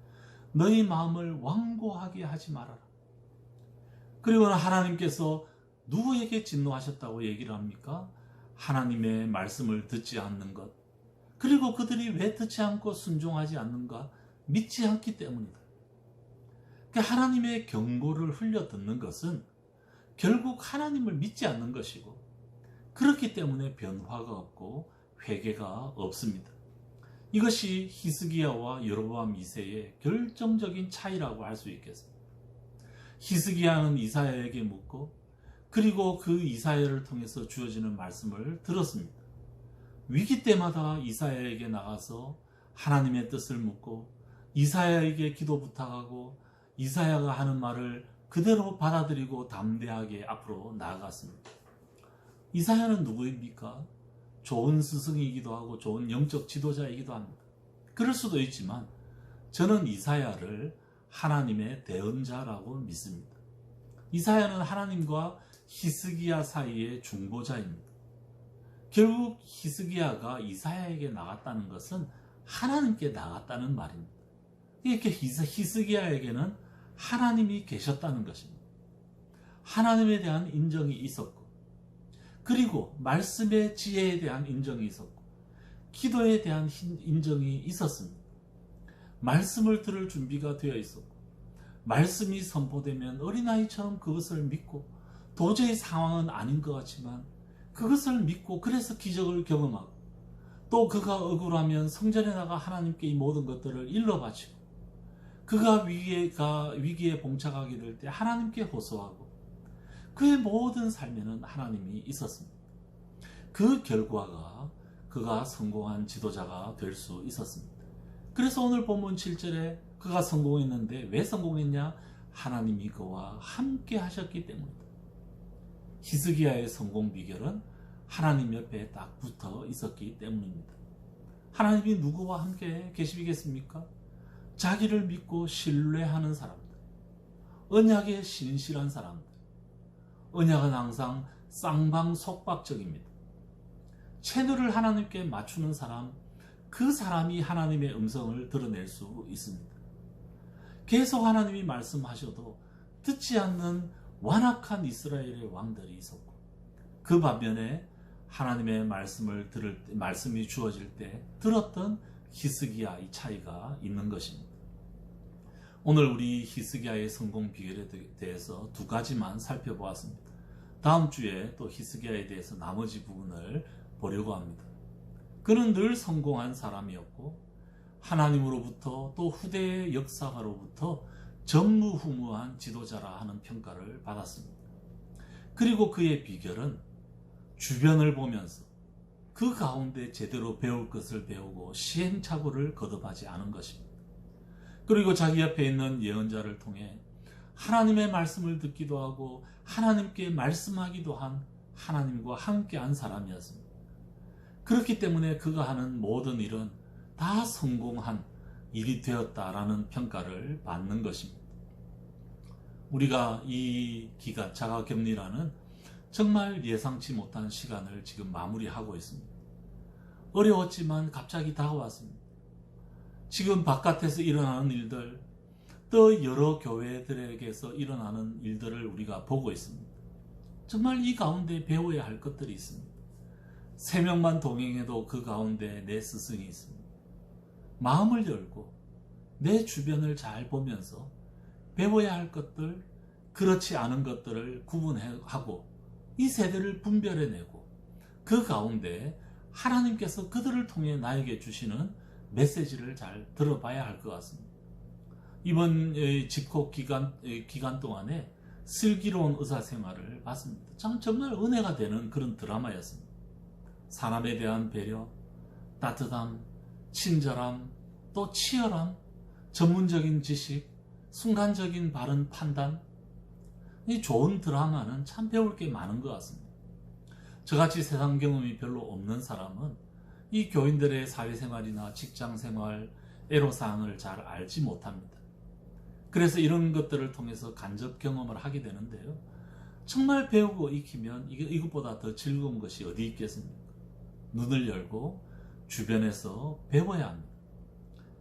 너희 마음을 완고하게 하지 말아라. 그리고 하나님께서 누구에게 진노하셨다고 얘기를 합니까? 하나님의 말씀을 듣지 않는 것. 그리고 그들이 왜 듣지 않고 순종하지 않는가? 믿지 않기 때문이다. 그러니까 하나님의 경고를 흘려 듣는 것은 결국 하나님을 믿지 않는 것이고 그렇기 때문에 변화가 없고 회개가 없습니다. 이것이 히스기야와 여로보암 2세의 결정적인 차이라고 할 수 있겠습니다. 히스기야는 이사야에게 묻고 그리고 그 이사야를 통해서 주어지는 말씀을 들었습니다. 위기 때마다 이사야에게 나가서 하나님의 뜻을 묻고 이사야에게 기도 부탁하고 이사야가 하는 말을 그대로 받아들이고 담대하게 앞으로 나아갔습니다. 이사야는 누구입니까? 좋은 스승이기도 하고 좋은 영적 지도자이기도 합니다. 그럴 수도 있지만 저는 이사야를 하나님의 대언자라고 믿습니다. 이사야는 하나님과 히스기야 사이의 중보자입니다. 결국 히스기야가 이사야에게 나갔다는 것은 하나님께 나갔다는 말입니다. 이렇게 히스기야에게는 하나님이 계셨다는 것입니다. 하나님에 대한 인정이 있었고 그리고 말씀의 지혜에 대한 인정이 있었고 기도에 대한 인정이 있었습니다. 말씀을 들을 준비가 되어 있었고 말씀이 선포되면 어린아이처럼 그것을 믿고 도저히 상황은 아닌 것 같지만 그것을 믿고 그래서 기적을 경험하고 또 그가 억울하면 성전에 나가 하나님께 이 모든 것들을 일러 바치고 그가 위기에 봉착하게 될 때 하나님께 호소하고 그의 모든 삶에는 하나님이 있었습니다. 그 결과가 그가 성공한 지도자가 될 수 있었습니다. 그래서 오늘 본문 7절에 그가 성공했는데 왜 성공했냐? 하나님이 그와 함께 하셨기 때문이다. 히스기야의 성공 비결은 하나님 옆에 딱 붙어 있었기 때문입니다. 하나님이 누구와 함께 계시겠습니까? 자기를 믿고 신뢰하는 사람들, 언약에 신실한 사람들. 언약은 항상 쌍방속박적입니다. 채널을 하나님께 맞추는 사람, 그 사람이 하나님의 음성을 드러낼 수 있습니다. 계속 하나님이 말씀하셔도 듣지 않는 완악한 이스라엘의 왕들이 있었고 그 반면에 하나님의 말씀이 주어질 때 들었던 히스기야 이 차이가 있는 것입니다. 오늘 우리 히스기야의 성공 비결에 대해서 두 가지만 살펴보았습니다. 다음 주에 또 히스기야에 대해서 나머지 부분을 보려고 합니다. 그는 늘 성공한 사람이었고 하나님으로부터 또 후대의 역사가로부터 전무후무한 지도자라 하는 평가를 받았습니다. 그리고 그의 비결은 주변을 보면서 그 가운데 제대로 배울 것을 배우고 시행착오를 거듭하지 않은 것입니다. 그리고 자기 옆에 있는 예언자를 통해 하나님의 말씀을 듣기도 하고 하나님께 말씀하기도 한 하나님과 함께한 사람이었습니다. 그렇기 때문에 그가 하는 모든 일은 다 성공한 일이 되었다라는 평가를 받는 것입니다. 우리가 이 기간 자가격리라는 정말 예상치 못한 시간을 지금 마무리하고 있습니다. 어려웠지만 갑자기 다가왔습니다. 지금 바깥에서 일어나는 일들, 또 여러 교회들에게서 일어나는 일들을 우리가 보고 있습니다. 정말 이 가운데 배워야 할 것들이 있습니다. 3명만 동행해도 그 가운데 내 스승이 있습니다. 마음을 열고 내 주변을 잘 보면서 배워야 할 것들, 그렇지 않은 것들을 구분하고 이 세대를 분별해내고 그 가운데 하나님께서 그들을 통해 나에게 주시는 메시지를 잘 들어봐야 할 것 같습니다. 이번 집콕 기간 동안에 슬기로운 의사생활을 봤습니다. 정말 은혜가 되는 그런 드라마였습니다. 사람에 대한 배려, 따뜻함, 친절함, 또 치열함, 전문적인 지식, 순간적인 바른 판단, 이 좋은 드라마는 참 배울 게 많은 것 같습니다. 저같이 세상 경험이 별로 없는 사람은 이 교인들의 사회생활이나 직장생활, 애로사항을 잘 알지 못합니다. 그래서 이런 것들을 통해서 간접 경험을 하게 되는데요. 정말 배우고 익히면 이것보다 더 즐거운 것이 어디 있겠습니까? 눈을 열고 주변에서 배워야 합니다.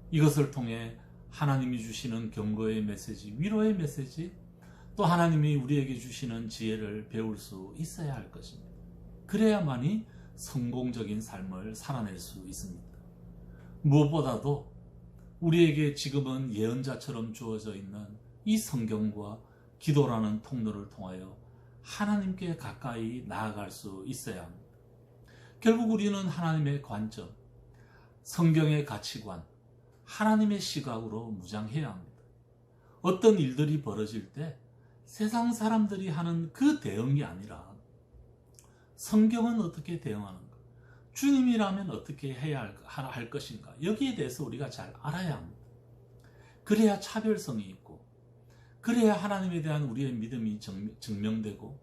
이것을 통해 하나님이 주시는 경고의 메시지, 위로의 메시지, 또 하나님이 우리에게 주시는 지혜를 배울 수 있어야 할 것입니다. 그래야만이 성공적인 삶을 살아낼 수 있습니다. 무엇보다도 우리에게 지금은 예언자처럼 주어져 있는 이 성경과 기도라는 통로를 통하여 하나님께 가까이 나아갈 수 있어야 합니다. 결국 우리는 하나님의 관점, 성경의 가치관, 하나님의 시각으로 무장해야 합니다. 어떤 일들이 벌어질 때 세상 사람들이 하는 그 대응이 아니라 성경은 어떻게 대응하는가, 주님이라면 어떻게 해야 할 것인가, 여기에 대해서 우리가 잘 알아야 합니다. 그래야 차별성이 있고, 그래야 하나님에 대한 우리의 믿음이 증명되고,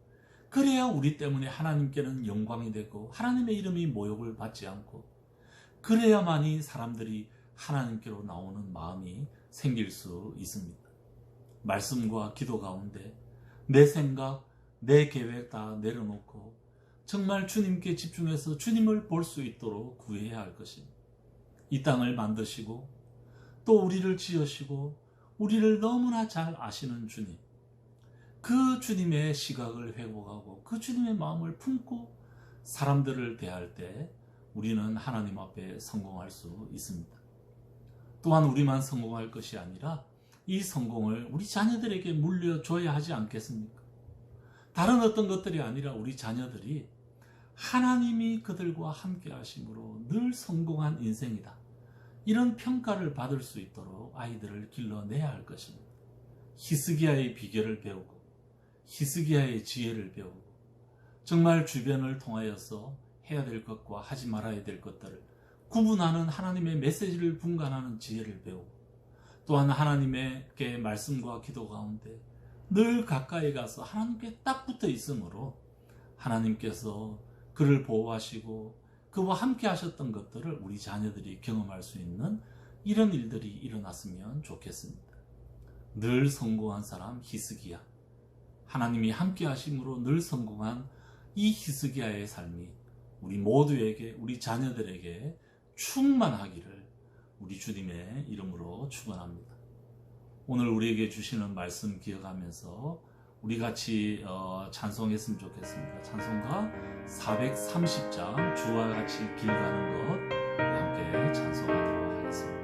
그래야 우리 때문에 하나님께는 영광이 되고 하나님의 이름이 모욕을 받지 않고, 그래야만이 사람들이 하나님께로 나오는 마음이 생길 수 있습니다. 말씀과 기도 가운데 내 생각, 내 계획 다 내려놓고 정말 주님께 집중해서 주님을 볼 수 있도록 구해야 할 것입니다. 이 땅을 만드시고 또 우리를 지으시고 우리를 너무나 잘 아시는 주님, 그 주님의 시각을 회복하고 그 주님의 마음을 품고 사람들을 대할 때 우리는 하나님 앞에 성공할 수 있습니다. 또한 우리만 성공할 것이 아니라 이 성공을 우리 자녀들에게 물려줘야 하지 않겠습니까? 다른 어떤 것들이 아니라 우리 자녀들이 하나님이 그들과 함께 하심으로 늘 성공한 인생이다, 이런 평가를 받을 수 있도록 아이들을 길러내야 할 것입니다. 히스기야의 비결을 배우고 히스기야의 지혜를 배우고 정말 주변을 통하여서 해야 될 것과 하지 말아야 될 것들을 구분하는 하나님의 메시지를 분간하는 지혜를 배우고, 또한 하나님의 말씀과 기도 가운데 늘 가까이 가서 하나님께 딱 붙어 있으므로 하나님께서 그를 보호하시고 그와 함께 하셨던 것들을 우리 자녀들이 경험할 수 있는 이런 일들이 일어났으면 좋겠습니다. 늘 성공한 사람 히스기야, 하나님이 함께 하심으로 늘 성공한 이 히스기야의 삶이 우리 모두에게, 우리 자녀들에게 충만하기를 우리 주님의 이름으로 축원합니다. 오늘 우리에게 주시는 말씀 기억하면서 우리 같이 찬송했으면 좋겠습니다. 찬송가 430장 주와 같이 길 가는 것, 함께 찬송하도록 하겠습니다.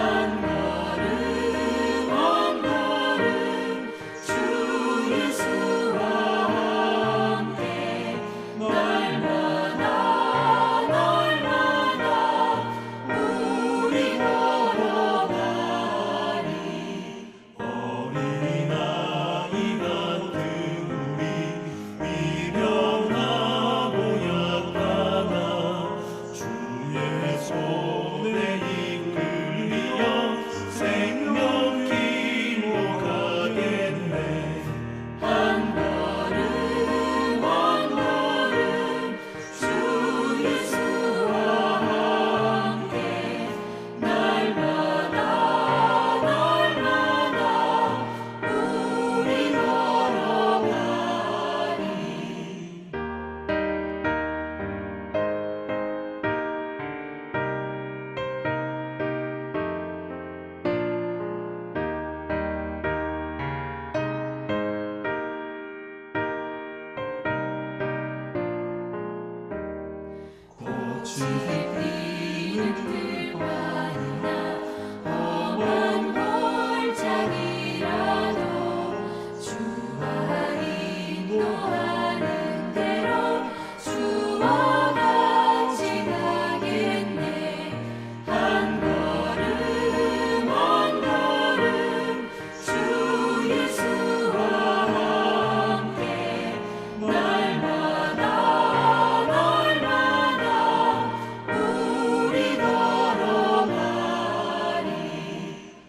한 빛을 비는 들판이나 험한 골짜기라도 주와 인도하는 대로 주와 같이 가겠네. 한 걸음 한 걸음 주 예수와 함께 날마다 우리 걸어가리.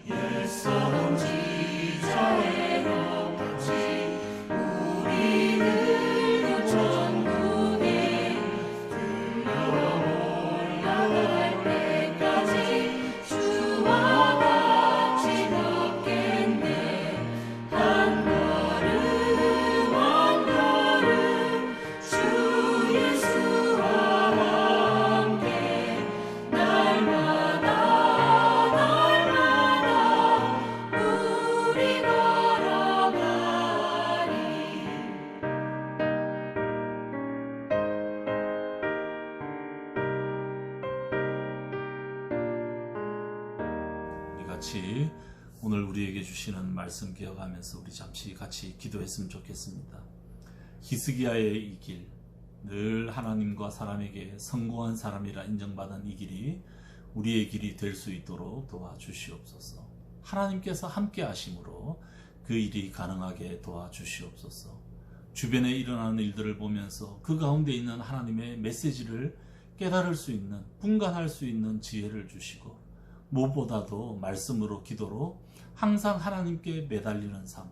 옛소금 지자에 높이 우리들도 천국에 들려올라갈 때까지 주와 같이 걷겠네. 한 걸음 한 걸음 주 예수와 함께 날마다 우리 걸어가리. 우리 같이 오늘 우리에게 주시는 말씀 기억하면서 우리 잠시 같이 기도했으면 좋겠습니다. 히스기야의 이 길, 늘 하나님과 사람에게 성공한 사람이라 인정받은 이 길이 우리의 길이 될 수 있도록 도와주시옵소서. 하나님께서 함께 하심으로 그 일이 가능하게 도와주시옵소서. 주변에 일어나는 일들을 보면서 그 가운데 있는 하나님의 메시지를 깨달을 수 있는, 분간할 수 있는 지혜를 주시고, 무엇보다도 말씀으로 기도로 항상 하나님께 매달리는 삶,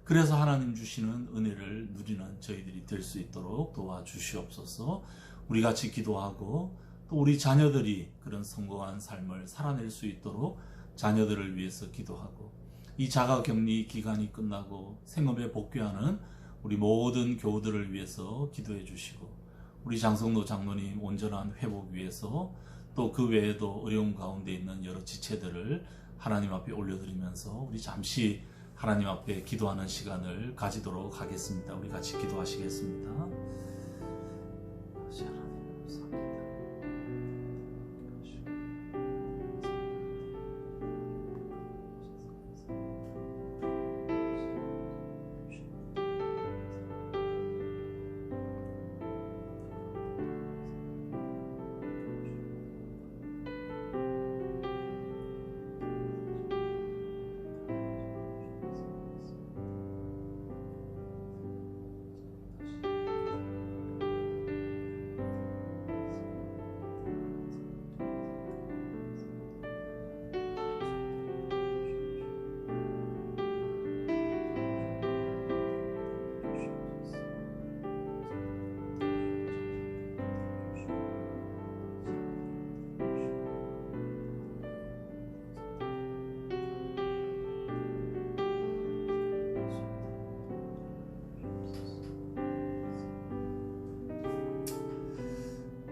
그래서 하나님 주시는 은혜를 누리는 저희들이 될 수 있도록 도와주시옵소서. 우리 같이 기도하고 또 우리 자녀들이 그런 성공한 삶을 살아낼 수 있도록 자녀들을 위해서 기도하고, 이 자가격리 기간이 끝나고 생업에 복귀하는 우리 모든 교우들을 위해서 기도해 주시고, 우리 장성노 장로님 온전한 회복 위해서 또 그 외에도 어려운 가운데 있는 여러 지체들을 하나님 앞에 올려드리면서 우리 잠시 하나님 앞에 기도하는 시간을 가지도록 하겠습니다. 우리 같이 기도하시겠습니다. 하나님 감사합니다.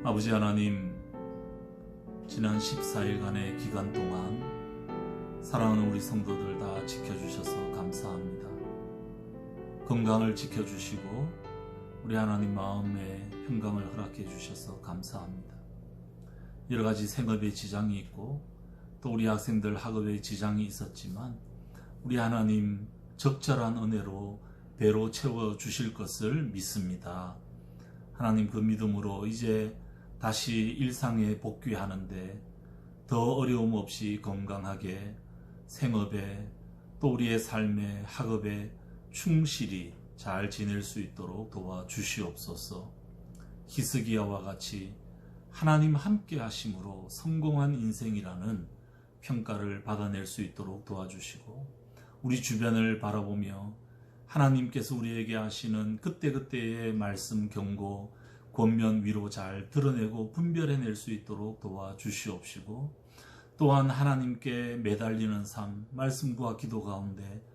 아버지 하나님, 지난 14일간의 기간 동안 사랑하는 우리 성도들 다 지켜주셔서 감사합니다. 건강을 지켜주시고 우리 하나님 마음에 평강을 허락해 주셔서 감사합니다. 여러 가지 생업에 지장이 있고 또 우리 학생들 학업에 지장이 있었지만 우리 하나님 적절한 은혜로 배로 채워주실 것을 믿습니다. 하나님, 그 믿음으로 이제 다시 일상에 복귀하는데 더 어려움 없이 건강하게 생업에 또 우리의 삶에 학업에 충실히 잘 지낼 수 있도록 도와주시옵소서. 히스기야와 같이 하나님 함께 하심으로 성공한 인생이라는 평가를 받아낼 수 있도록 도와주시고, 우리 주변을 바라보며 하나님께서 우리에게 하시는 그때그때의 말씀, 경고, 권면, 위로 잘 드러내고 분별해낼 수 있도록 도와주시옵시고, 또한 하나님께 매달리는 삶, 말씀과 기도 가운데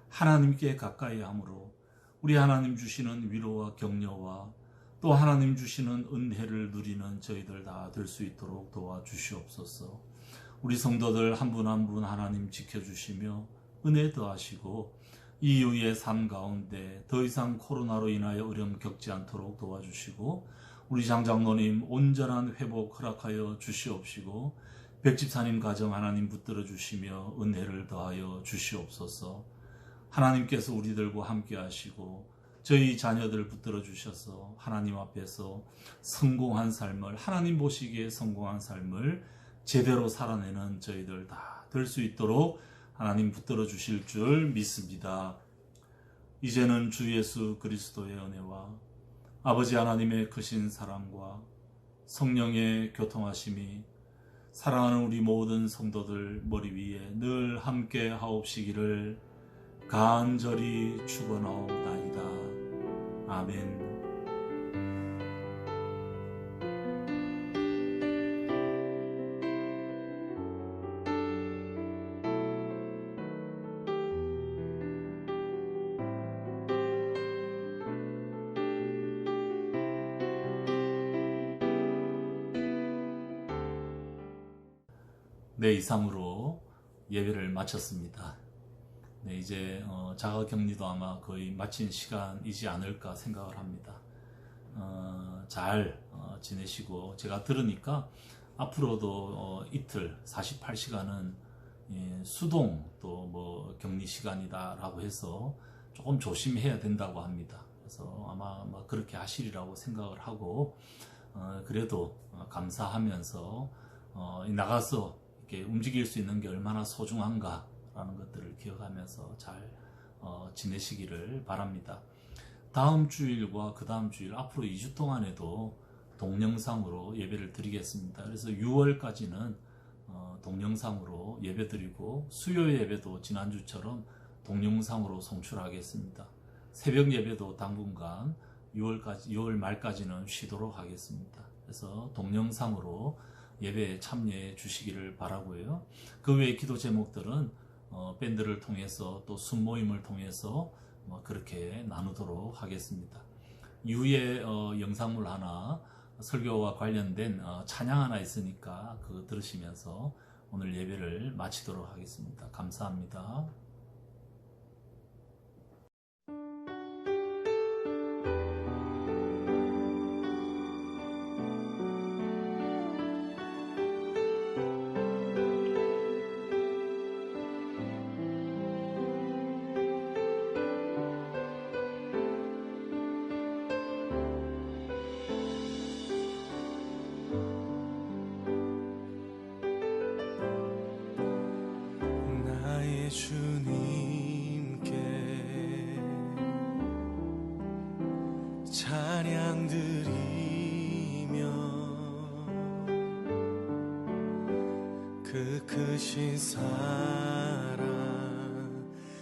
하나님께 가까이 함으로 우리 하나님 주시는 위로와 격려와 또 하나님 주시는 은혜를 누리는 저희들 다 될 수 있도록 도와주시옵소서. 우리 성도들 한 분 한 분 하나님 지켜주시며 은혜 더하시고 이 이후의 삶 가운데 더 이상 코로나로 인하여 어려움 겪지 않도록 도와주시고, 우리 장장로님 온전한 회복 허락하여 주시옵시고 백집사님 가정 하나님 붙들어 주시며 은혜를 더하여 주시옵소서. 하나님께서 우리들과 함께 하시고 저희 자녀들 붙들어 주셔서 하나님 앞에서 성공한 삶을, 하나님 보시기에 성공한 삶을 제대로 살아내는 저희들 다 될 수 있도록 하나님 붙들어 주실 줄 믿습니다. 이제는 주 예수 그리스도의 은혜와 아버지 하나님의 크신 사랑과 성령의 교통하심이 사랑하는 우리 모든 성도들 머리 위에 늘 함께 하옵시기를 간절히 축원하옵나이다. 아멘. 네, 이상으로 예배를 마쳤습니다. 네, 이제 자가격리도 아마 거의 마친 시간이지 않을까 생각을 합니다. 잘 지내시고, 제가 들으니까 앞으로도 이틀 48시간은 수동 또 뭐 격리 시간이다라고 해서 조금 조심해야 된다고 합니다. 그래서 아마 그렇게 하시리라고 생각을 하고, 그래도 감사하면서 나가서 이렇게 움직일 수 있는 게 얼마나 소중한가라는 것들을 기억하면서 잘 지내시기를 바랍니다. 다음 주일과 그 다음 주일 앞으로 2주 동안에도 동영상으로 예배를 드리겠습니다. 그래서 6월까지는 동영상으로 예배 드리고 수요 예배도 지난주처럼 동영상으로 송출하겠습니다. 새벽 예배도 당분간 6월 말까지는 쉬도록 하겠습니다. 그래서 동영상으로 예배에 참여해 주시기를 바라고요. 그 외의 기도 제목들은 밴드를 통해서 또 순모임을 통해서 그렇게 나누도록 하겠습니다. 이후에 영상물 하나, 설교와 관련된 찬양 하나 있으니까 그거 들으시면서 오늘 예배를 마치도록 하겠습니다. 감사합니다. 주님께 찬양 드리며 그 크신 사랑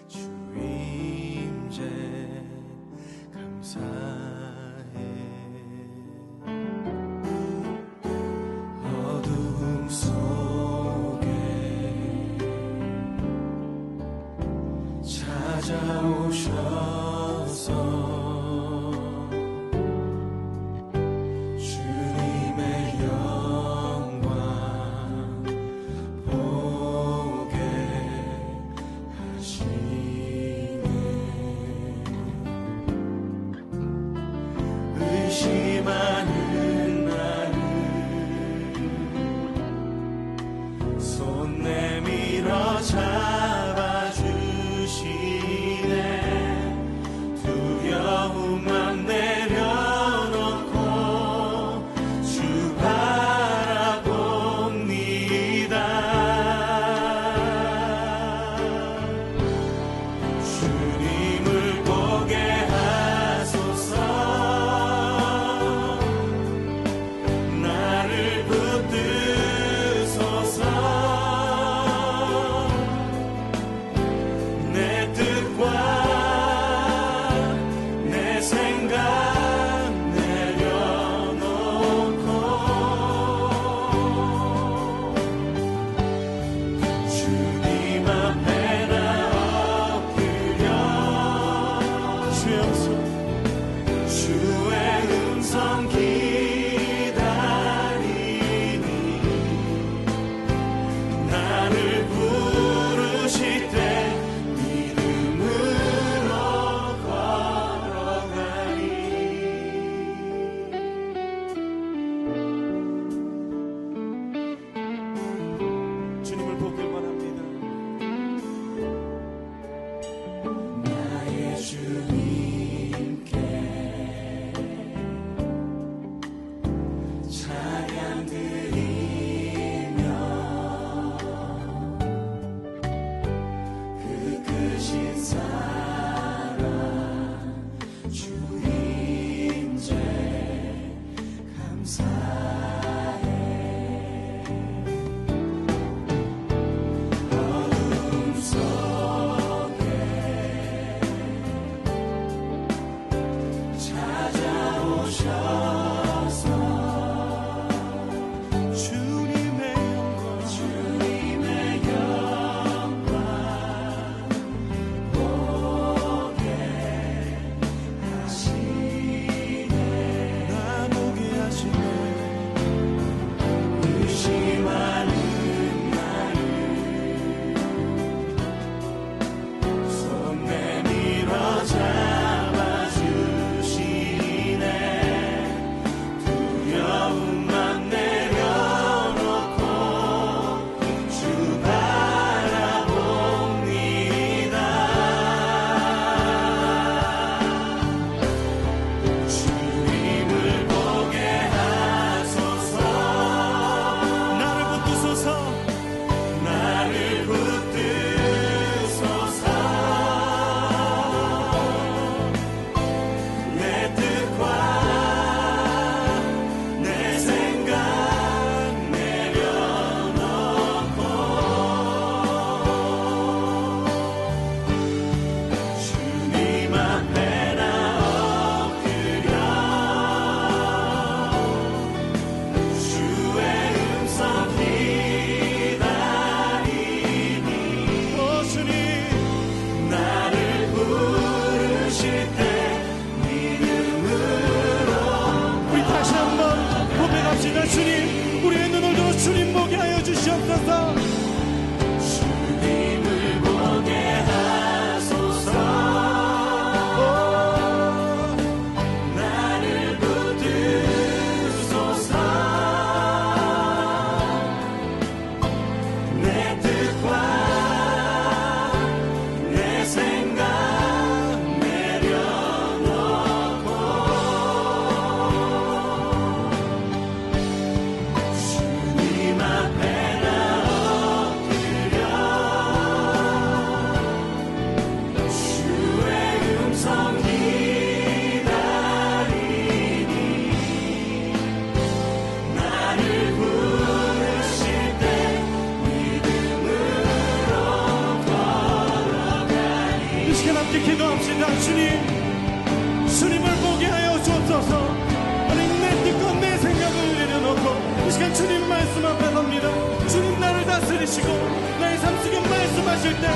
주 임재 감사해. 어둠 속에 찾아오셔서 주님의 영광 보게 하시네. 의심하는 나를 손 내밀어 잡아주시네. 기도합니다. 주님을 보게 하여 주옵소서. 하나님, 내 뜻과 내 생각을 내려놓고 이 시간 주님 말씀 앞에 섭니다. 주님 나를 다스리시고 나의 삶 속에 말씀하실 때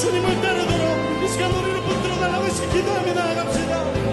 주님을 따르도록 이 시간 우리를 붙들어 달라고 기도하며 나아갑시다.